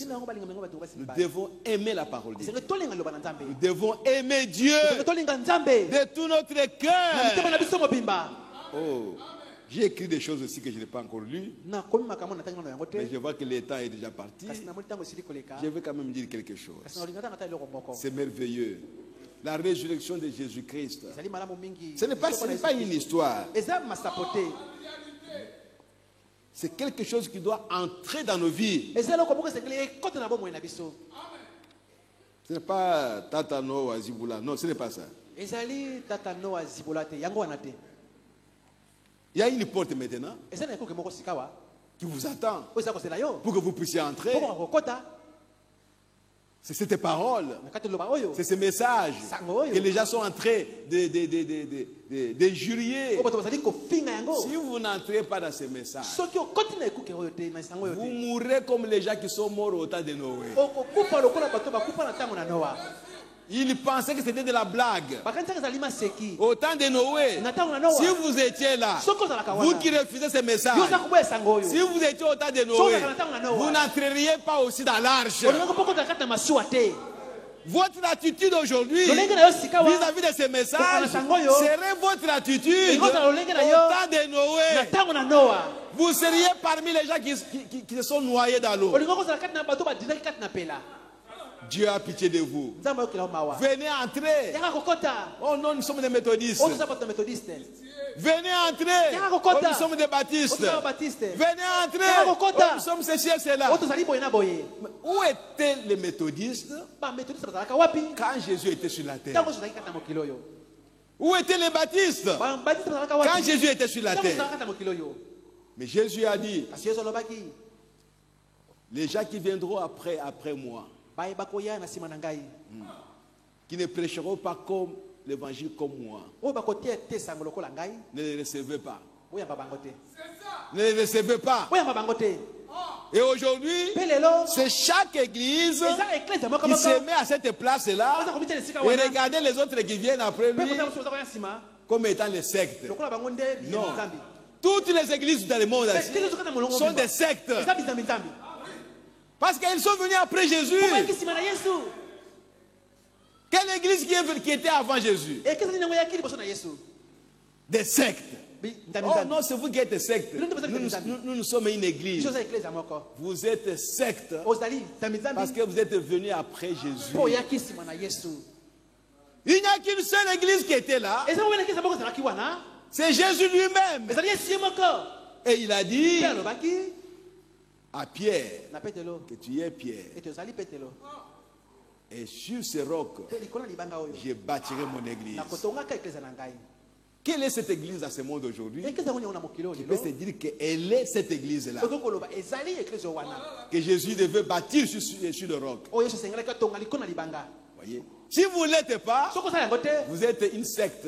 nous devons aimer la parole de Dieu. Nous devons aimer Dieu de tout notre cœur. Oh, j'ai écrit des choses aussi que je n'ai pas encore lues. Mais je vois que le temps est déjà parti. Je vais quand même dire quelque chose. C'est merveilleux. La résurrection de Jésus-Christ, ce n'est pas une histoire. C'est quelque chose qui doit entrer dans nos vies. Ce n'est pas Tata Noah Zibula. Non, ce n'est pas ça. Il y a une porte maintenant qui vous attend pour que vous puissiez entrer. C'est cette parole, c'est ce message que les gens sont en train de jurer. Si vous n'entrez pas dans ce message, vous mourrez comme les gens qui sont morts au temps de Noé. Ils pensaient que c'était de la blague. Au temps de Noé, si vous étiez là, vous qui refusez ce message, si vous étiez au temps de Noé, vous n'entreriez pas aussi dans l'arche. Votre attitude aujourd'hui vis-à-vis de ce message serait votre attitude au temps de Noé. Vous seriez parmi les gens qui se sont noyés dans l'eau. Dieu a pitié de vous. Venez entrer. Oh non, nous sommes des méthodistes. Venez entrer. Oh, nous sommes des baptistes. Venez entrer. Oh, nous sommes ceci et cela. Où étaient les méthodistes quand Jésus était sur la terre? Où étaient les baptistes quand Jésus était sur la terre? Mais Jésus a dit, les gens qui viendront après moi, qui ne prêcheront pas comme l'évangile comme moi, ne les recevez pas. Ne les recevez pas. Et aujourd'hui, c'est chaque église qui se met à cette place-là et regardez les autres qui viennent après lui comme étant les sectes. Non. Toutes les églises dans le monde sont des sectes. Parce qu'elles sont venues après Jésus. Quelle église qui était avant Jésus? Des sectes. Oh non, c'est vous qui êtes secte. Nous sommes une église. Vous êtes secte parce que vous êtes venus après Jésus. Il n'y a qu'une seule église qui était là. C'est Jésus lui-même. Et il a dit à Pierre que tu es Pierre. Et sur ce roc, je bâtirai mon église. Quelle est cette église à ce monde aujourd'hui? Qui peut se dire qu'elle est cette église-là. Que Jésus devait bâtir sur le roc. Voyez? Si vous ne l'êtes pas, vous êtes une secte.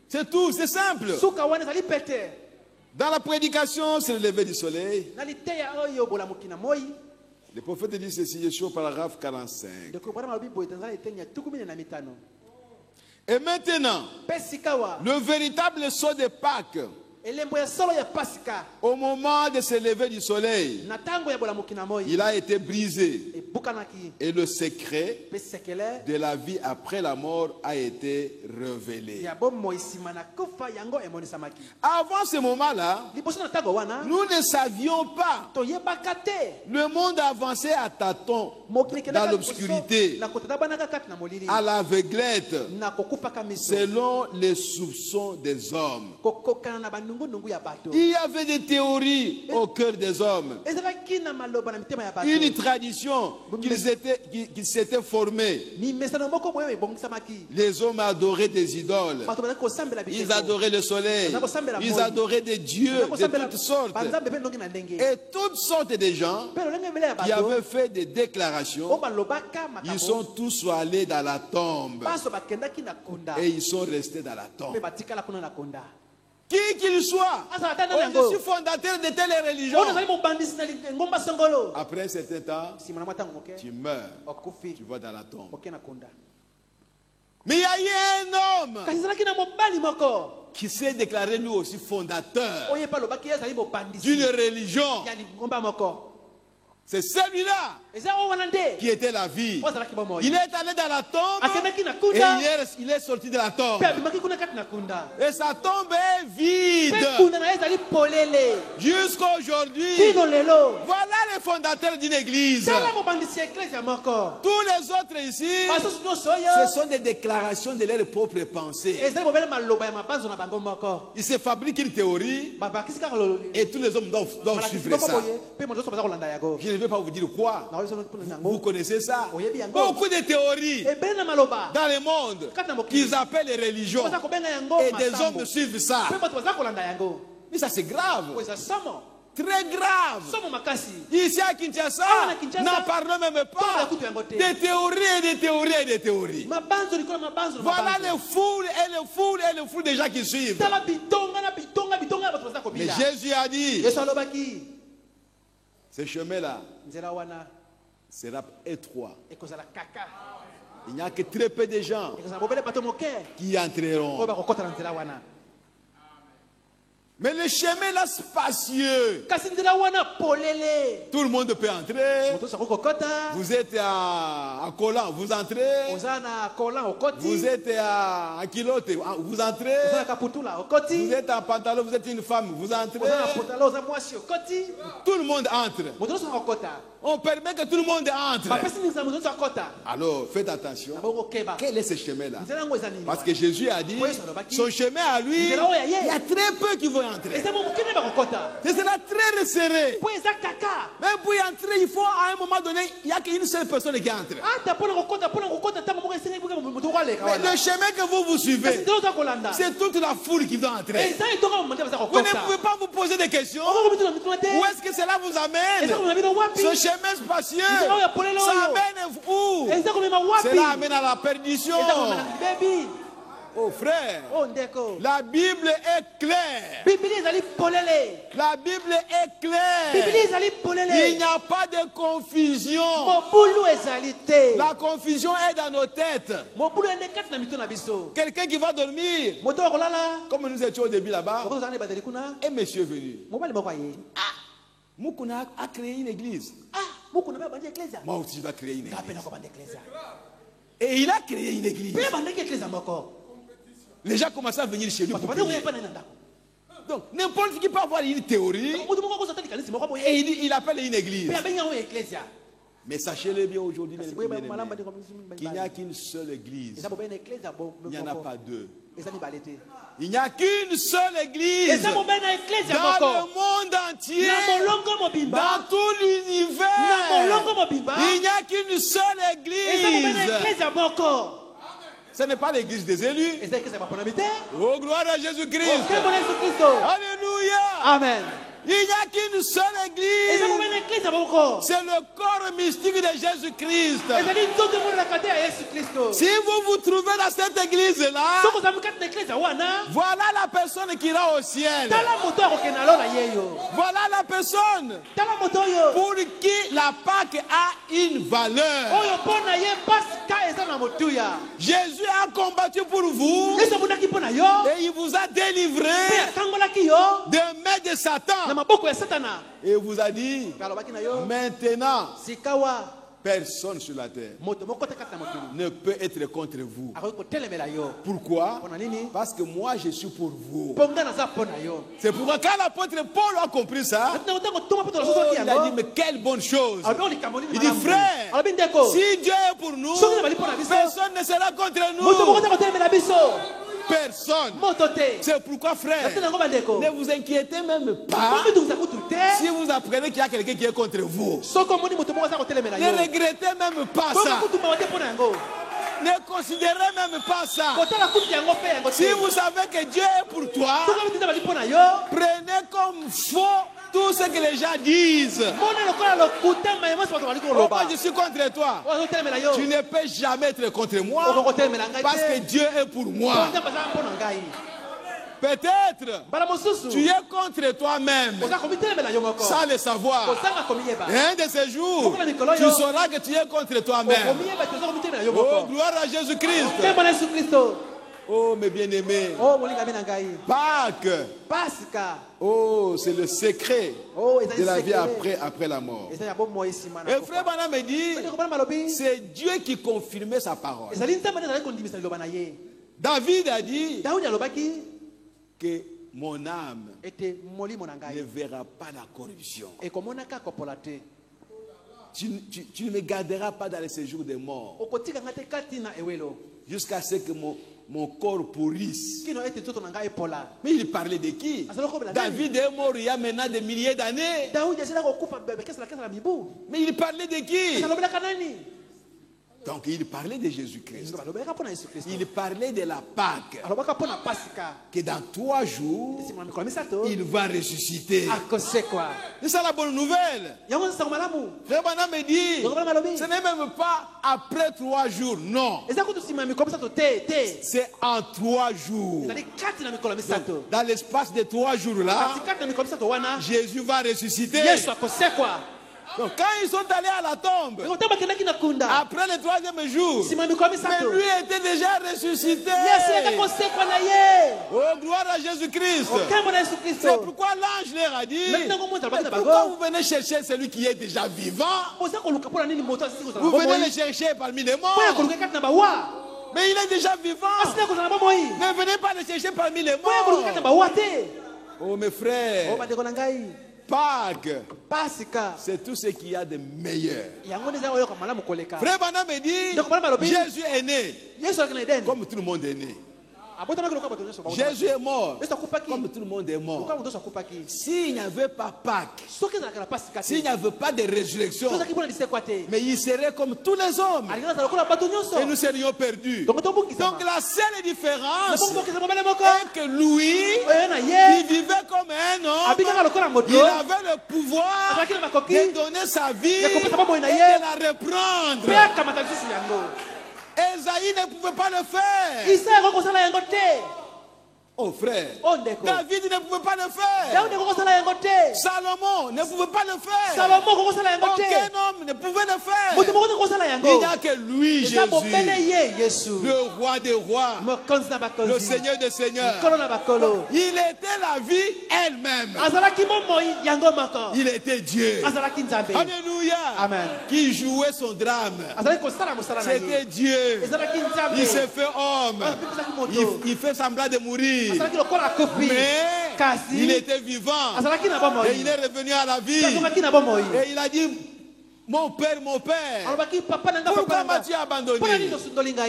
C'est tout, c'est simple. Dans la prédication, c'est le lever du soleil. Le prophète dit ceci, je suis au paragraphe 45. Et maintenant, le véritable saut de Pâques, au moment de se lever du soleil, il a été brisé. Et le secret de la vie après la mort a été révélé. Avant ce moment-là, nous ne savions pas. Le monde avançait à tâtons, dans l'obscurité, à l'aveuglette, selon les soupçons des hommes. Il y avait des théories au cœur des hommes. Une tradition qu'ils s'étaient formés. Les hommes adoraient des idoles. Ils adoraient le soleil. Ils adoraient des dieux de toutes sortes. Et toutes sortes de gens qui avaient fait des déclarations, ils sont tous allés dans la tombe. Et ils sont restés dans la tombe. Qui qu'il soit, je suis fondateur de telle religion. Après un certain temps, tu meurs, tu vas dans la tombe. Mais il y a eu un homme qui s'est déclaré lui aussi fondateur d'une religion. C'est celui-là qui était la vie. Il est allé dans la tombe et il est sorti de la tombe. Et sa tombe est vide. Jusqu'à aujourd'hui, voilà les fondateurs d'une église. Tous les autres ici, ce sont des déclarations de leurs propres pensées. Ils se fabriquent une théorie et tous les hommes doivent suivre ça. Je ne vais pas vous dire quoi. Vous connaissez ça. Beaucoup de théories dans le monde qu'ils appellent les religions. Et des hommes suivent ça. Mais ça c'est grave. Très grave. Ici à Kinshasa, n'en parlons même pas. Des théories et des théories et des théories. Voilà les foules et les foules et les foules des gens qui suivent. Mais Jésus a dit, ce chemin-là sera étroit. Il n'y a que très peu de gens qui entreront. Mais le chemin là spacieux, tout le monde peut entrer. Vous êtes à Kolan, vous entrez. Vous êtes à Kilote, vous entrez. Vous êtes en pantalon, vous êtes une femme, vous entrez. Tout le monde entre. On permet que tout le monde entre. Alors faites attention. Quel est ce chemin-là? Parce que Jésus a dit, son chemin à lui, il y a très peu qui vont entrer. Ce sera très resserré. Même pour y entrer, il faut à un moment donné, il n'y a qu'une seule personne qui entre. Mais le chemin que vous suivez, c'est toute la foule qui doit entrer. Vous ne pouvez pas vous poser des questions. Où est-ce que cela vous amène? Ce chemin spacieux, ça amène où? Cela amène à la perdition. Oh frère, la Bible est claire. La Bible est claire. Il n'y a pas de confusion. La confusion est dans nos têtes. Quelqu'un qui va dormir, comme nous étions au début là-bas, un monsieur est venu. Moukouna a créé une église. Moi aussi je dois créer une église. Et il a créé une église. Les gens commencent à venir chez lui pour prier. Donc, n'importe qui peut avoir une théorie et il appelle une église. Mais sachez-le bien aujourd'hui, qu'il n'y a qu'une seule église. Il n'y en a pas deux. Il n'y a qu'une seule église dans le monde entier, dans tout l'univers. Il n'y a qu'une seule église. Ce n'est pas l'église des élus. Oh, gloire à Jésus-Christ. Alléluia. Amen. Il n'y a qu'une seule église. C'est le corps mystique de Jésus-Christ. Si vous vous trouvez dans cette église-là, voilà la personne qui ira au ciel. Voilà la personne pour qui la Pâque a une valeur. Jésus a combattu pour vous et il vous a délivré des mains de Satan. Et vous a dit, maintenant, personne sur la terre ne peut être contre vous. Pourquoi? Parce que moi je suis pour vous. C'est pourquoi quand l'apôtre Paul a compris ça, il a dit, mais quelle bonne chose. Il dit, frère, si Dieu est pour nous, personne ne sera contre nous. personne. C'est pourquoi, frère, ne vous inquiétez même pas si vous apprenez qu'il y a quelqu'un qui est contre vous. Ne regrettez même pas ça. Ne considérez même pas ça. Si vous savez que Dieu est pour toi, prenez comme faux tout ce que les gens disent. Pourquoi je suis contre toi? Tu ne peux jamais être contre moi parce que Dieu est pour moi. Peut-être tu es contre toi-même sans le savoir. Et un de ces jours, tu sauras que tu es contre toi-même. Oh, gloire à Jésus-Christ. Oh, mes bien-aimés. Pâques. Oh, c'est le secret de la vie après la mort. Et frère Branham me dit, c'est Dieu qui confirmait sa parole. David a dit que mon âme ne verra pas la corruption. Tu ne me garderas pas dans les séjours des morts jusqu'à ce que mon corps pourrisse. Mais il parlait de qui? David est mort il y a maintenant des milliers d'années. Mais il parlait de qui? Donc il parlait de Jésus-Christ. Il parlait de la Pâque. Que dans 3 jours, il va ressusciter. C'est ça la bonne nouvelle. Frère Branham me dit, ce n'est même pas après 3 jours, non. C'est en 3 jours. Donc, dans l'espace de 3 jours là, Jésus va ressusciter. Donc quand ils sont allés à la tombe, après le 3e jour, mais lui était déjà ressuscité. Oh, gloire à Jésus-Christ. C'est pourquoi l'ange leur a dit, pourquoi vous venez chercher celui qui est déjà vivant? Vous venez le chercher parmi les morts. Mais il est déjà vivant. Ne venez pas le chercher parmi les morts. Oh mes frères, Pâques, c'est tout ce qu'il y a de meilleur. Frère Branham me dit, Jésus est né comme tout le monde est né. Jésus est mort comme tout le monde est mort. S'il n'y avait pas Pâques, s'il n'y avait pas de résurrection, mais il serait comme tous les hommes et nous serions perdus. Donc la seule différence est que lui, il vivait comme un homme. Il avait le pouvoir de donner sa vie et de la reprendre. Esaïe ne pouvait pas le faire. Oh frère, David ne pouvait pas le faire. Salomon ne pouvait pas le faire. Aucun homme ne pouvait le faire. Il n'y a que lui, Jésus, le roi des rois, le Seigneur des seigneurs. Il était la vie elle-même. Il était Dieu. Alléluia. Amen. Qui jouait son drame. C'était Dieu. Il s'est fait homme. Il fait semblant de mourir. Mais il était vivant et il est revenu à la vie et il a dit, mon père, pourquoi m'as-tu abandonné?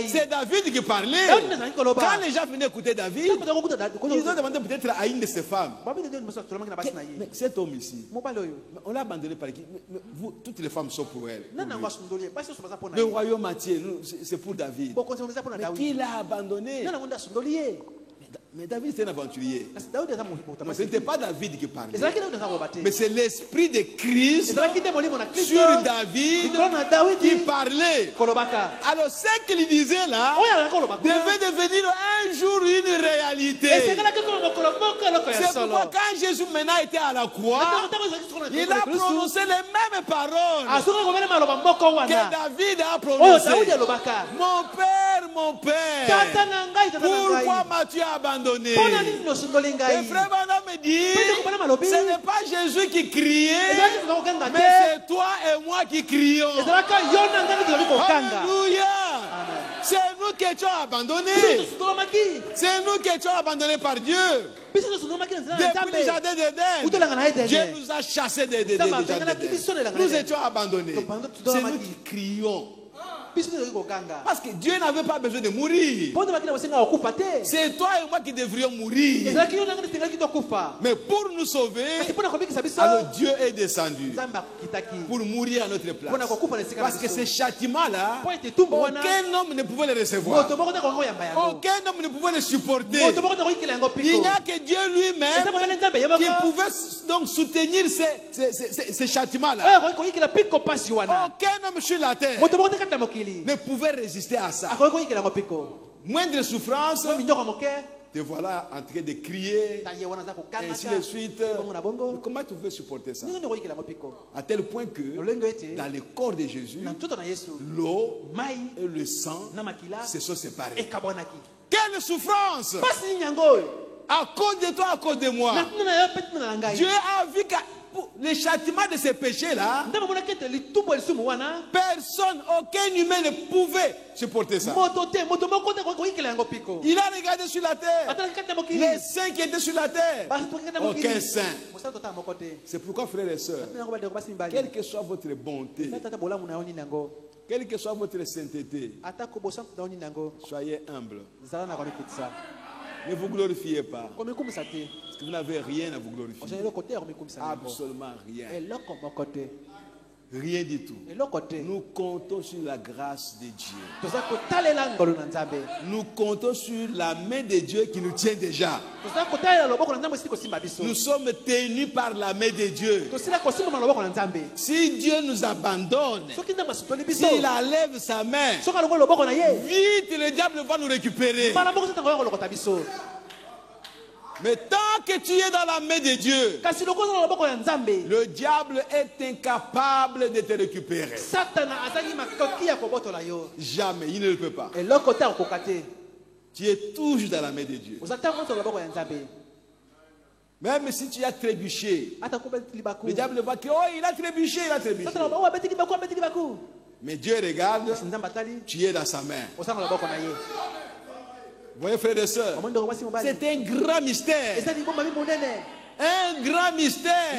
C'est David qui parlait. Quand les gens venaient écouter David, ils ont demandé peut-être à une de ses femmes, mais cet homme ici, on l'a abandonné par qui? Vous, toutes les femmes sont pour elle. Le royaume entier, c'est pour David. Mais qui l'a abandonné? Mais David c'était un aventurier. Ce n'était pas David qui parlait. Mais c'est l'esprit de Christ sur David qui parlait. Alors ce qu'il disait là devait devenir un jour une réalité. C'est pourquoi quand Jésus maintenant était à la croix, il a prononcé les mêmes paroles que David a prononcées. Mon père, pourquoi m'as-tu abandonné? Et frère Branham me dit, ce n'est pas Jésus qui criait, mais c'est toi et moi qui crions. Alléluia. C'est nous qui étions abandonnés. C'est nous qui étions abandonnés par Dieu. Depuis le jardin d'Éden, Dieu nous a chassés des jardins d'Éden. Nous étions abandonnés. C'est nous qui crions. Parce que Dieu n'avait pas besoin de mourir. C'est toi et moi qui devrions mourir. Mais pour nous sauver, alors Dieu est descendu pour mourir à notre place. Parce que ces châtiments-là, aucun homme ne pouvait les recevoir. Aucun homme ne pouvait les supporter. Il n'y a que Dieu lui-même qui pouvait donc soutenir ces châtiments-là. Aucun homme sur la terre ne pouvait résister à ça. Moindre souffrance, te voilà en train de crier, et ainsi de suite. Comment tu veux supporter ça? À tel point que dans le corps de Jésus, l'eau et le sang se sont séparés. Quelle souffrance! À cause de toi, à cause de moi. Dieu a vu que les châtiments de ces péchés-là, personne, aucun humain ne pouvait supporter ça. Il a regardé sur la terre. Les saints qui étaient sur la terre, aucun saint. C'est pourquoi, frères et sœurs, quelle que soit votre bonté, quelle que soit votre sainteté, soyez humble. Ne vous glorifiez pas. Parce que vous n'avez rien à vous glorifier. Absolument rien. Rien du tout. Nous comptons sur la grâce de Dieu. Nous comptons sur la main de Dieu qui nous tient déjà. Nous sommes tenus par la main de Dieu. Si Dieu nous abandonne, s'il enlève sa main, vite le diable va nous récupérer. Mais tant que tu es dans la main de Dieu, le diable est incapable de te récupérer. Jamais, il ne le peut pas. Tu es toujours dans la main de Dieu. Même si tu as trébuché, le diable va dire, oh, il a trébuché, il a trébuché. Mais Dieu regarde, tu es dans sa main. Vous voyez, frères et sœurs, c'est un grand mystère. Un grand mystère.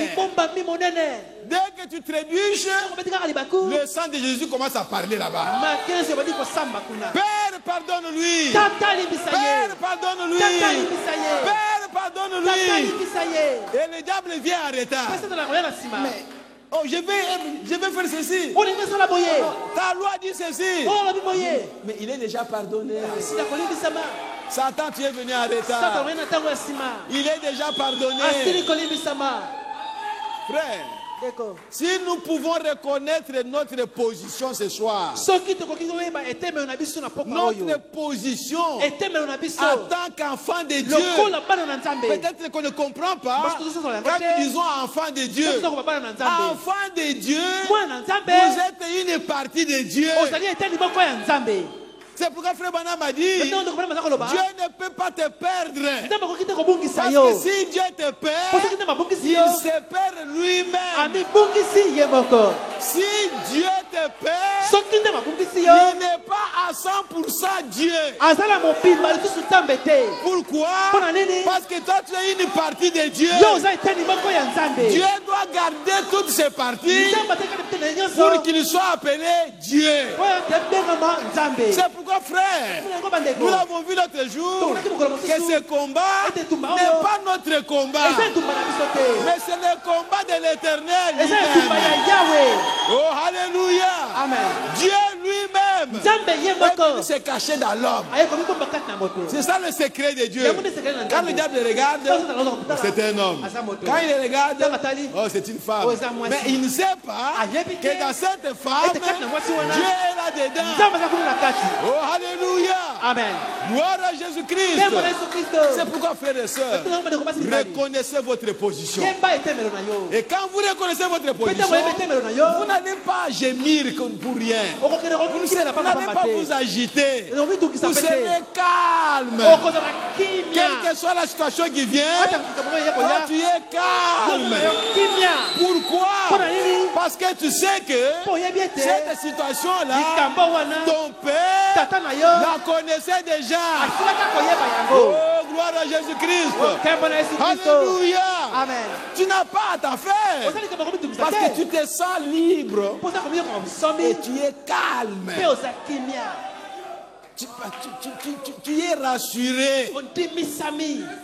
Dès que tu trébuches, le sang de Jésus commence à parler là-bas. Père, pardonne-lui. Père, pardonne-lui. Père, pardonne-lui. Et le diable vient en retard. Mais, oh, je vais faire ceci. Ta loi dit ceci. Mais il est déjà pardonné. Satan, tu es venu en retard. Il est déjà pardonné. Frère, si nous pouvons reconnaître notre position ce soir, notre position en tant qu'enfant de Dieu, peut-être qu'on ne comprend pas. Quand nous disons enfant de Dieu, enfant de Dieu, vous êtes une partie de Dieu. C'est pourquoi Frère Branham a dit, Dieu ne peut pas te perdre. Parce que si Dieu te perd, il se perd lui-même. Si Dieu te perd, il n'est pas à 100% Dieu. Pourquoi? Parce que toi tu es une partie de Dieu. Dieu doit garder toutes ses parties pour qu'il soit appelé Dieu. C'est pourquoi, frère, nous l'avons vu l'autre jour, que ce combat n'est pas notre combat, mais c'est le combat de l'Éternel. Oh, alléluia. Amen. Dieu lui-même s'est caché dans l'homme. C'est ça le secret de Dieu. Quand le diable regarde, oh, c'est un homme. Quand il regarde, oh, c'est une femme. Mais il ne sait pas que dans cette femme, Dieu est là-dedans. Oh, alléluia. Amen. Gloire à Jésus-Christ. C'est pourquoi, frères et sœurs, reconnaissez votre position. Et quand vous reconnaissez votre position, vous n'allez pas gémir pour rien. Vous n'allez pas vous agiter. Vous serez calme. Quelle que soit la situation qui vient, tu es calme. Pourquoi? Parce que tu sais que cette situation-là, ton père la connaissait déjà. Oh, gloire à Jésus-Christ. Alléluia. Amen. Tu n'as pas à t'en faire. Parce que tu te sens libre. Et tu es calme. Tu es rassuré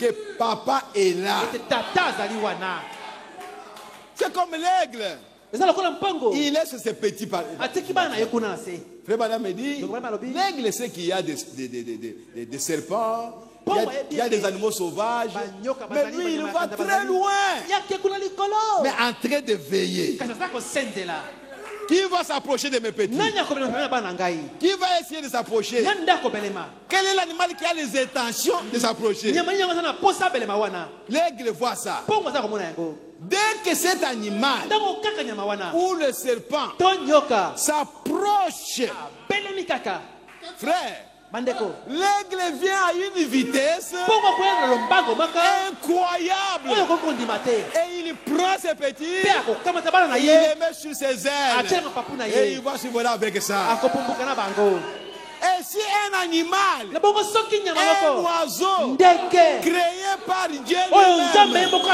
que papa est là. C'est comme l'aigle. Il est sur ses petits pas. Frère Madame me dit, l'aigle sait qu'il y a des serpents, il y a des animaux sauvages, mais lui il va très loin, mais en train de veiller. Qui va s'approcher de mes petits? Qui va essayer de s'approcher? Quel est l'animal qui a les intentions de s'approcher? L'aigle voit ça. Dès que cet animal ou le serpent s'approche, frère, l'aigle vient à une vitesse incroyable. Et il prend ses petits, il les met sur ses ailes et il va se voler avec ça. Et si un animal, un oiseau créé par Dieu lui-même peut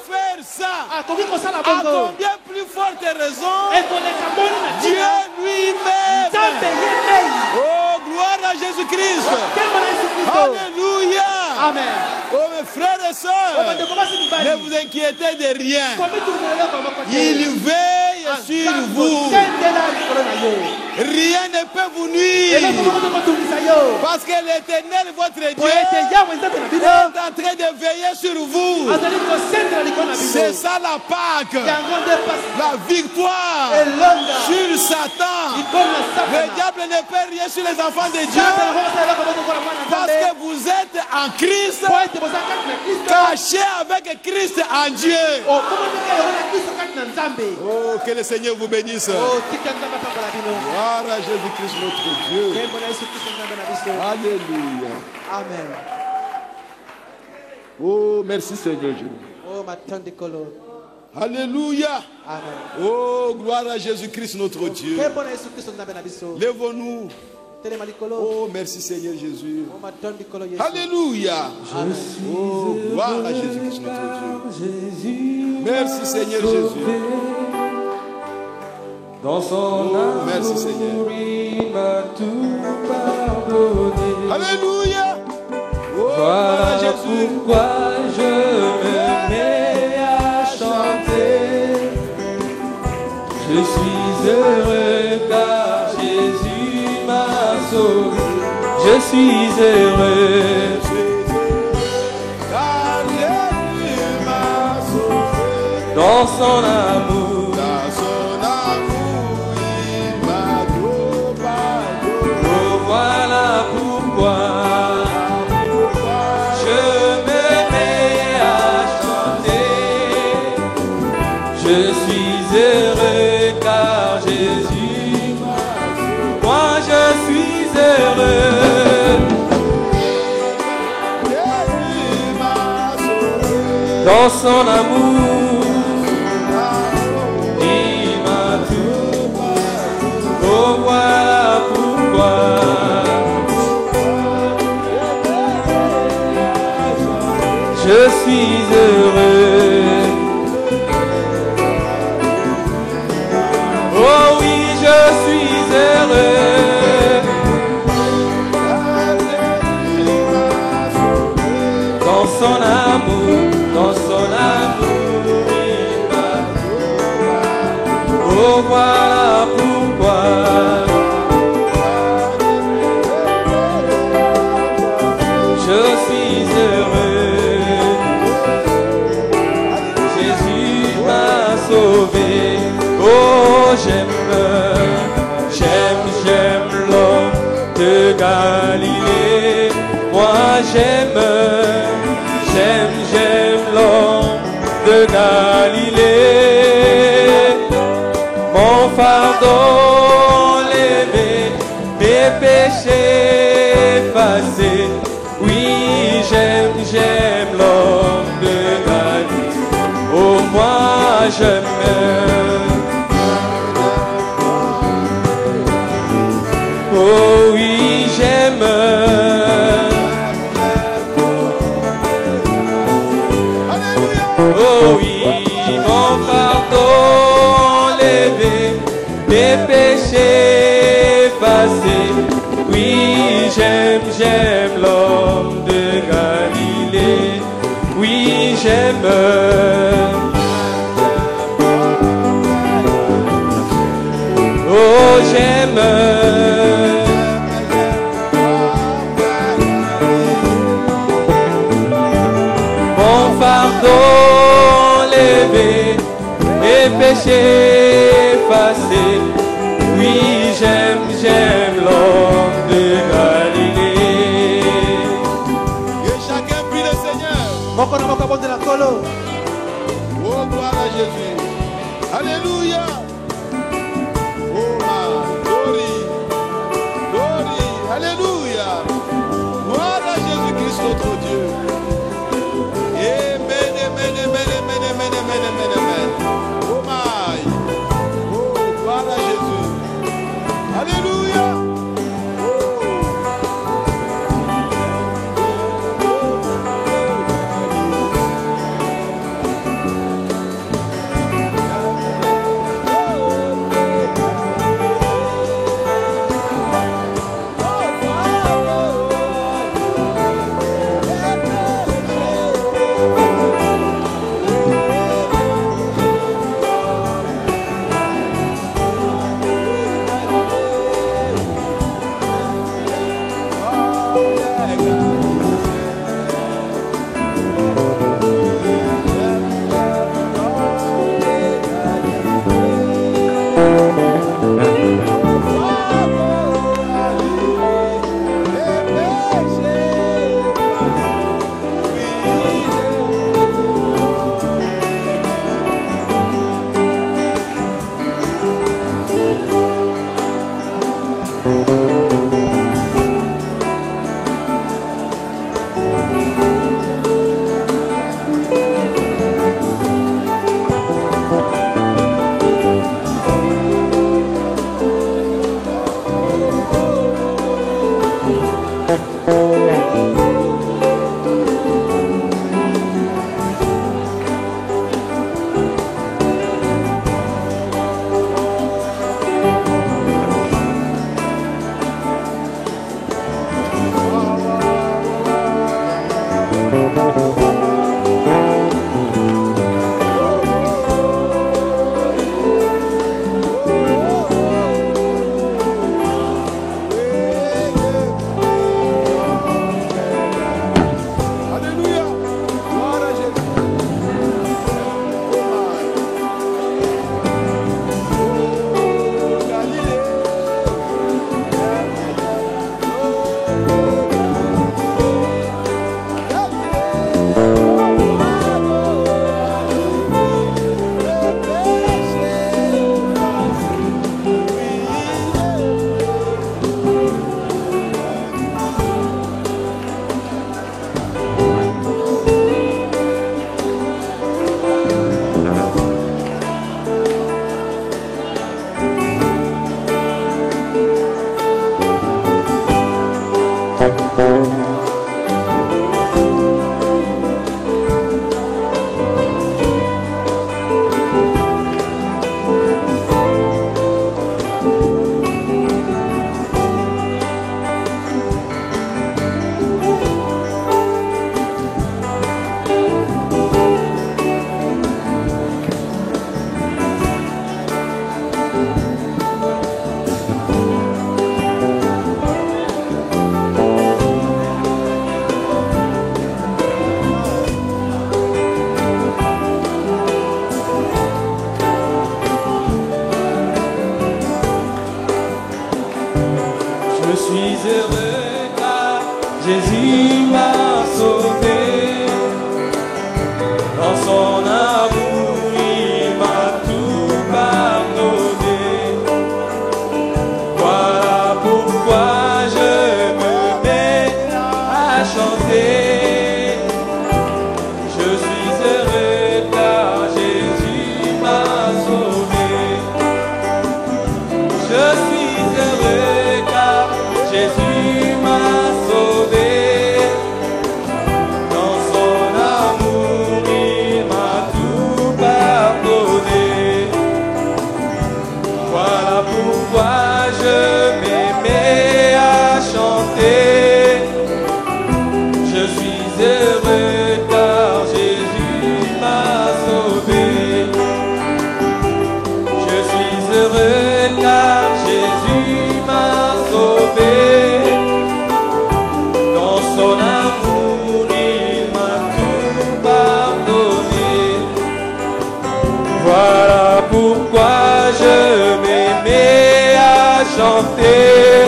faire ça, à combien plus forte raison Dieu lui-même. Oh, gloire à Jésus-Christ. Alléluia. Amen. Oh, mes frères et sœurs, ne vous inquiétez de rien. Il veille sur vous. Rien ne peut vous nuire. Parce que l'Éternel, votre Dieu, est en train de veiller sur vous. C'est ça la Pâque. La victoire sur Satan. Le diable ne peut rien sur les enfants de Dieu. Parce que vous êtes en Christ, cachés avec Christ en Dieu. Oh, que le Seigneur vous bénisse. Gloire à Jésus-Christ notre Dieu. Alléluia. Amen. Oh, merci Seigneur Dieu. Oh, ma tante de colo. Alléluia. Amen. Oh, gloire à Jésus-Christ notre Dieu. Lèvons-nous. Oh, merci Seigneur Jésus. Alléluia. Oh, gloire à Jésus-Christ notre Dieu. Merci Seigneur Jésus. Dans son amour, merci Seigneur. Il m'a tout pardonné. Alléluia. Oh, voilà pourquoi je me mets à chanter. Je suis heureux car Jésus m'a sauvé. Je suis heureux car Jésus m'a sauvé. Dans son amour. Dans son amour, il m'a tout pardonné. Oh, voilà pourquoi je suis heureux. Oh oui, je suis heureux. Dans son amour. Dans son amour, il m'a tout. Oh, voilà pourquoi je suis heureux. Jésus m'a sauvé. Oh, j'aime l'homme de Galilée. Moi, j'aime l'homme de Galilée. Mon fardeau levé, mes péchés effacés. Oui, j'aime l'homme de Galilée. Oh, moi, j'aime. Oh, oui, j'aime. Alléluia. Oh oui, mon fardeau levé, des péchés effacés. Oui, j'aime l'homme de Galilée. Oui, j'aime. Oh, j'aime. Mon fardeau levé et péché effacé. Oui, j'aime l'homme de Galilée. Que chacun prie le Seigneur. Oh, gloire à Jésus. Alléluia. Oh, glory. Glory. Alléluia. Gloire à Jésus-Christ, notre Dieu. Amen, amen, amen, amen, amen, amen, amen, amen. Oh, my. Oh, gloire à Jésus. Alléluia. porté.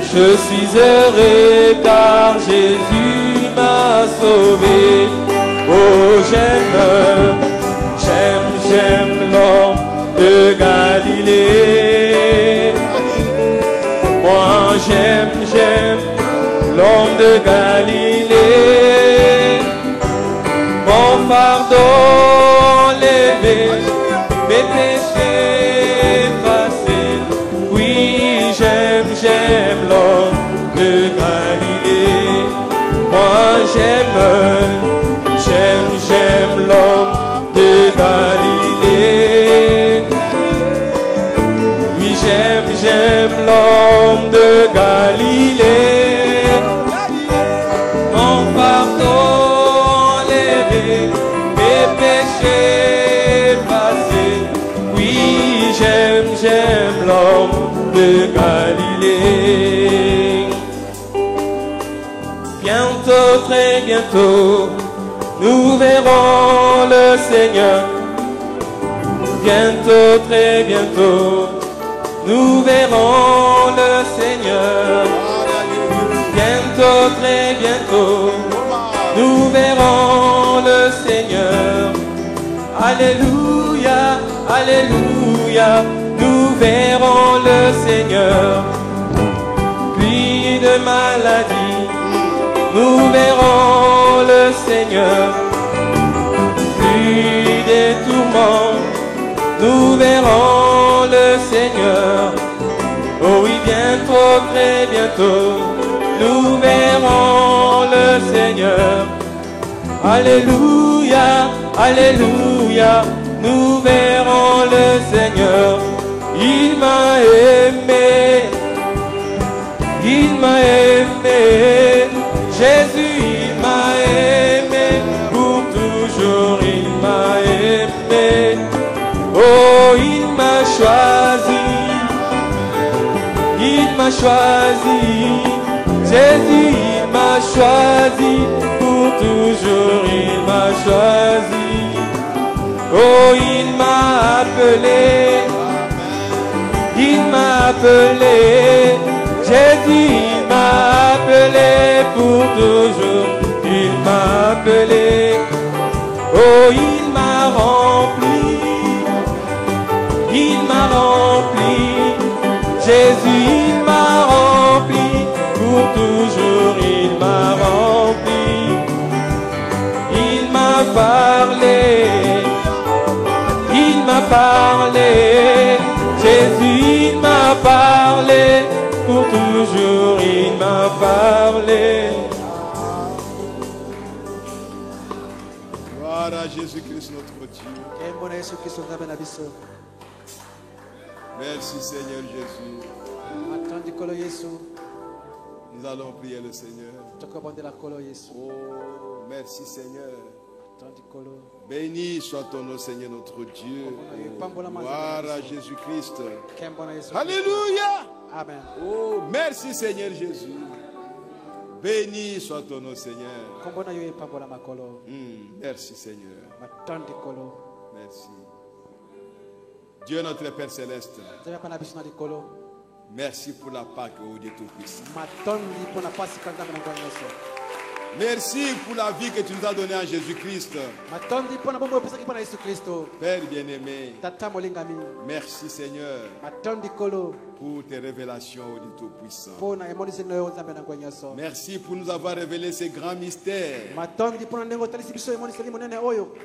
Je suis heureux car Jésus m'a sauvé. Oh j'aime, j'aime, j'aime l'homme de Galilée. Moi j'aime, j'aime l'homme de Galilée. Mon fardeau levé, mes péchés effacés. Oui, j'aime, j'aime l'homme de Galilée. Moi j'aime, j'aime, j'aime l'homme de Galilée. Oui, j'aime, j'aime l'homme de Galilée. Mon fardeau levé, mes péchés effacés. Oui, j'aime, j'aime l'homme de Galilée. Bientôt, très bientôt, nous verrons le Seigneur. Bientôt, très bientôt, nous verrons le Seigneur. Bientôt, très bientôt, nous verrons le Seigneur. Alléluia, alléluia, nous verrons le Seigneur. Puis de maladie, nous verrons le Seigneur. Puis des tourments, nous verrons le Seigneur. Oh oui, bientôt, très bientôt, nous verrons le Seigneur. Alléluia, alléluia, nous verrons le Seigneur. Il m'a aimé, il m'a aimé. Jésus, il m'a aimé, pour toujours il m'a aimé. Oh, il m'a choisi, il m'a choisi. Jésus, il m'a choisi, pour toujours il m'a choisi. Oh, il m'a appelé, il m'a appelé. Jésus, il m'a appelé, pour toujours il m'a appelé. Oh, il m'a rempli, il m'a rempli. Jésus, il m'a rempli, pour toujours il m'a rempli. Il m'a parlé, il m'a parlé. Jésus, il m'a parlé, pour toujours il m'a parlé. Gloire à Jésus-Christ notre Dieu. Merci Seigneur Jésus. Nous allons prier le Seigneur. Oh, merci Seigneur. Béni soit ton nom Seigneur notre Dieu. Gloire à Jésus-Christ. Alléluia. Amen. Oh, merci Seigneur Jésus. Béni soit ton nom Seigneur. Merci Seigneur. Merci. Dieu notre Père Céleste. Merci pour la Pâque au Dieu Tout-Puissant. Merci pour la vie que tu nous as donnée en Jésus-Christ. Père bien-aimé, merci Seigneur pour tes révélations au Dieu Tout-Puissant. Merci pour nous avoir révélé ces grands mystères. Nous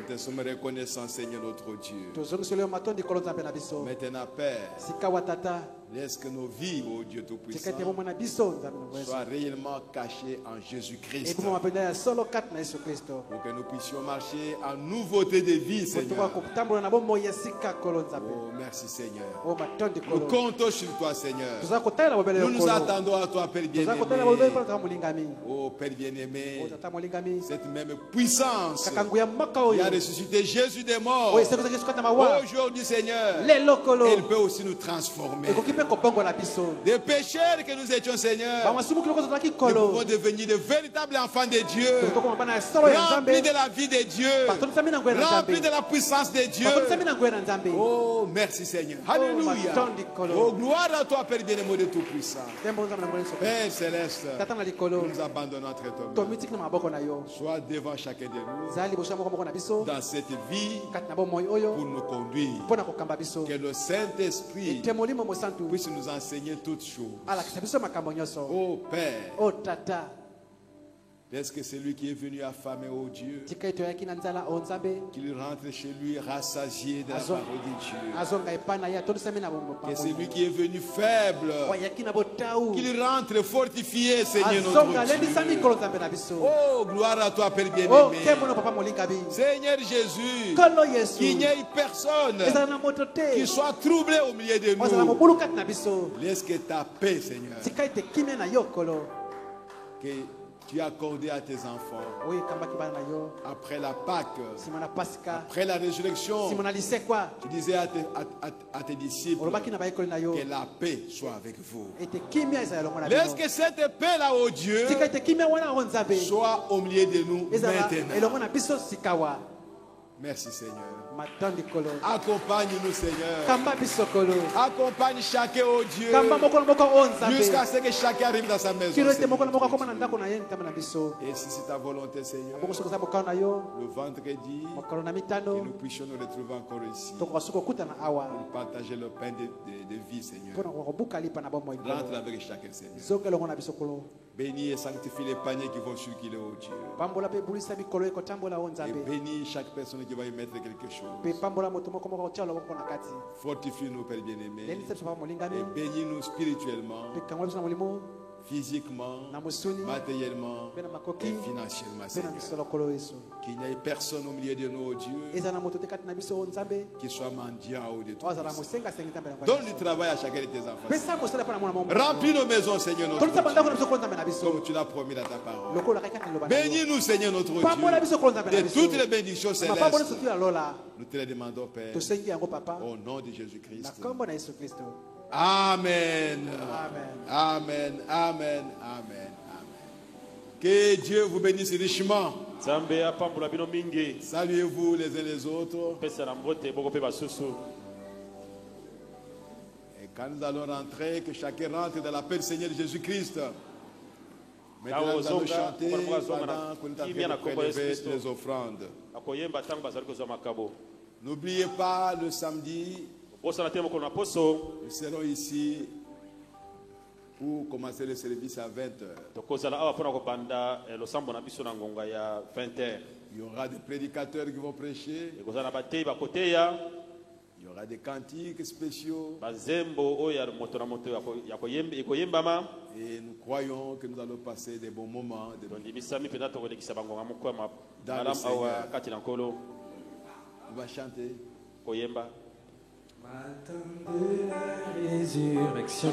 te sommes reconnaissants Seigneur notre Dieu. Maintenant Père, laisse que nos vies au Dieu Tout-Puissant soient réellement cachées en Jésus-Christ. Pour que nous puissions marcher en nouveauté de vie, Seigneur. Oh, merci, Seigneur. Nous comptons sur toi, Seigneur. Nous nous attendons à toi, Père bien-aimé. Oh, Père bien-aimé, cette même puissance qui a ressuscité Jésus des morts, aujourd'hui, Seigneur, elle peut aussi nous transformer. Des pécheurs que nous étions, Seigneur, nous pouvons devenir de véritables enfants de Dieu, remplis de la vie de Dieu, remplis de la puissance de Dieu. Oh, merci Seigneur. Alléluia. Oh, gloire Gloire à toi, Père bien-aimé de Tout-Puissant. Père Céleste, nous nous abandonnons entre toi. Sois devant chacun de nous dans cette vie pour nous conduire. Que le Saint-Esprit puisse nous enseigner toutes choses. Oh Père, est-ce que c'est lui qui est venu affamé, oh Dieu, qu'il rentre chez lui rassasié de la parole de Dieu. Que c'est lui qui est venu faible, qu'il rentre fortifié, Seigneur notre Dieu. Oh, gloire à toi, Père bien-aimé. Seigneur Jésus, qu'il n'y ait personne qui soit troublé au milieu de nous. Laisse que ta paix, Seigneur, que tu as accordé à tes enfants après la Pâque, après la résurrection. Tu disais à tes disciples que la paix soit avec vous. Laisse que cette paix-là, oh Dieu, soit au milieu de nous maintenant. Merci Seigneur. Accompagne-nous Seigneur. Accompagne chacun, oh Dieu, jusqu'à ce que chacun arrive dans sa maison. Et si c'est ta volonté Seigneur, le vendredi, que nous puissions nous retrouver encore ici pour partager le pain de vie Seigneur. Rentre avec chacun Seigneur. Bénis et sanctifie les paniers qui vont circuler, oh Dieu. Et bénis chaque personne qui va y mettre quelque chose. Fortifie-nous, Père bien-aimé. Et bénis-nous spirituellement, physiquement, matériellement et financièrement, Seigneur. Qu'il n'y ait personne au milieu de nous, oh Dieu, qui soit mendiant ou de tout. Donne du travail à chacun de tes enfants. Remplis nos maisons, Seigneur, notre Dieu, comme tu l'as promis dans ta parole. Bénis-nous, Seigneur, notre Dieu, de toutes les bénédictions célestes. Nous te les demandons, Père, au nom de Jésus-Christ. Amen. Amen. Amen. Amen. Amen. Que Dieu vous bénisse richement. Saluez-vous les uns les autres. Et quand nous allons rentrer, que chacun rentre dans la paix du Seigneur Jésus-Christ. Maintenant, nous allons chanter pendant qu'on est en train de prélever les offrandes. N'oubliez pas, le samedi, nous serons ici pour commencer le service à 20h. Il y aura des prédicateurs qui vont prêcher. Il y aura des cantiques spéciaux. Et nous croyons que nous allons passer des bons moments. Dans le Seigneur. On va chanter. Matin de la résurrection,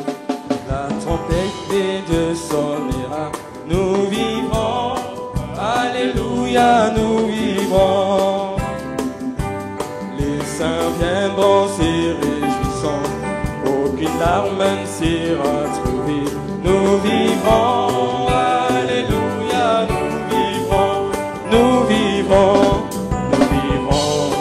la trompette de sonnera. Nous vivrons, alléluia, nous vivrons. Les saints viendront se réjouissant, aucune larme ne sera trouvée. Nous vivrons, alléluia, nous vivrons, nous vivrons, nous vivrons,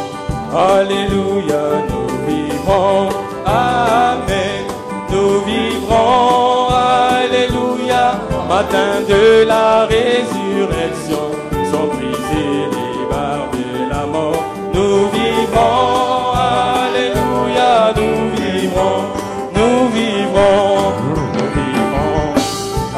alléluia, nous vivrons, amen, nous vivrons, alléluia, matin de la résurrection, sont brisées les barres de la mort, nous vivrons, alléluia, nous vivrons, nous vivrons, nous vivrons,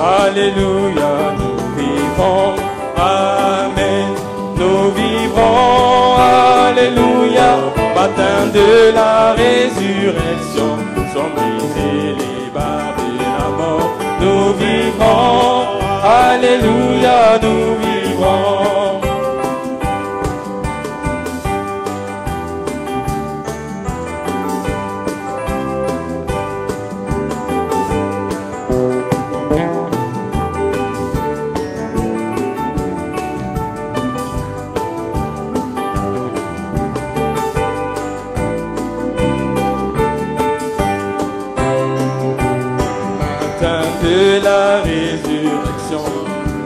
alléluia, nous vivons, amen, nous vivrons, alléluia, matin de la résurrection, sont brisées les barres de la mort, nous vivrons, alléluia, nous vivrons. De la résurrection,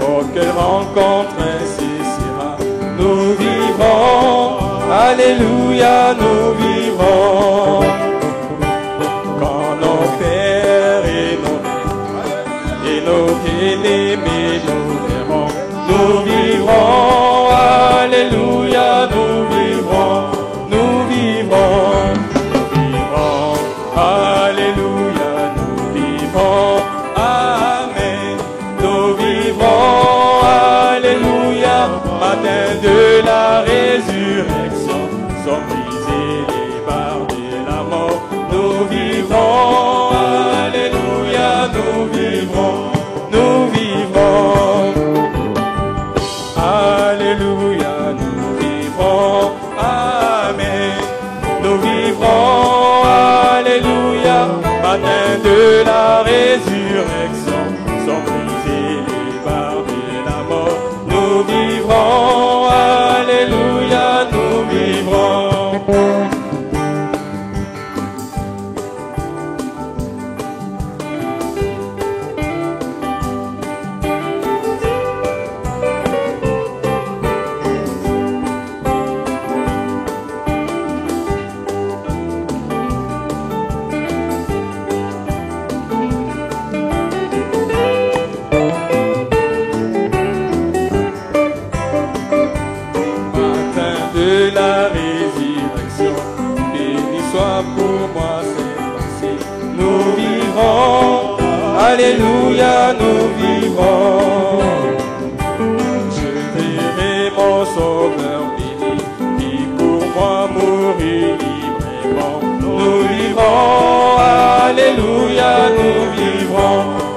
auquel rencontre cessera. Nous vivrons, alléluia, nous vivrons. Quand nos pères bien-aimés, nous vivrons, alléluia, nous vivrons, nous vivrons, alléluia, nous vivrons, amen, nous vivrons, alléluia, matin de la résurrection, sont brisées les barres de la mort, nous vivrons, alléluia, nous vivrons, nous vivrons, alléluia, nous vivrons, amen, nous vivrons, alléluia, matin de la résurrection, sont brisées les barres de la mort, nous vivrons, alléluia, nous vivrons. La résurrection, béni soit pour moi cette pensée. Nous vivrons, alléluia, nous vivrons. Je verrai mon sauveur béni, qui pour moi mourut librement. Nous vivrons, alléluia, nous vivrons.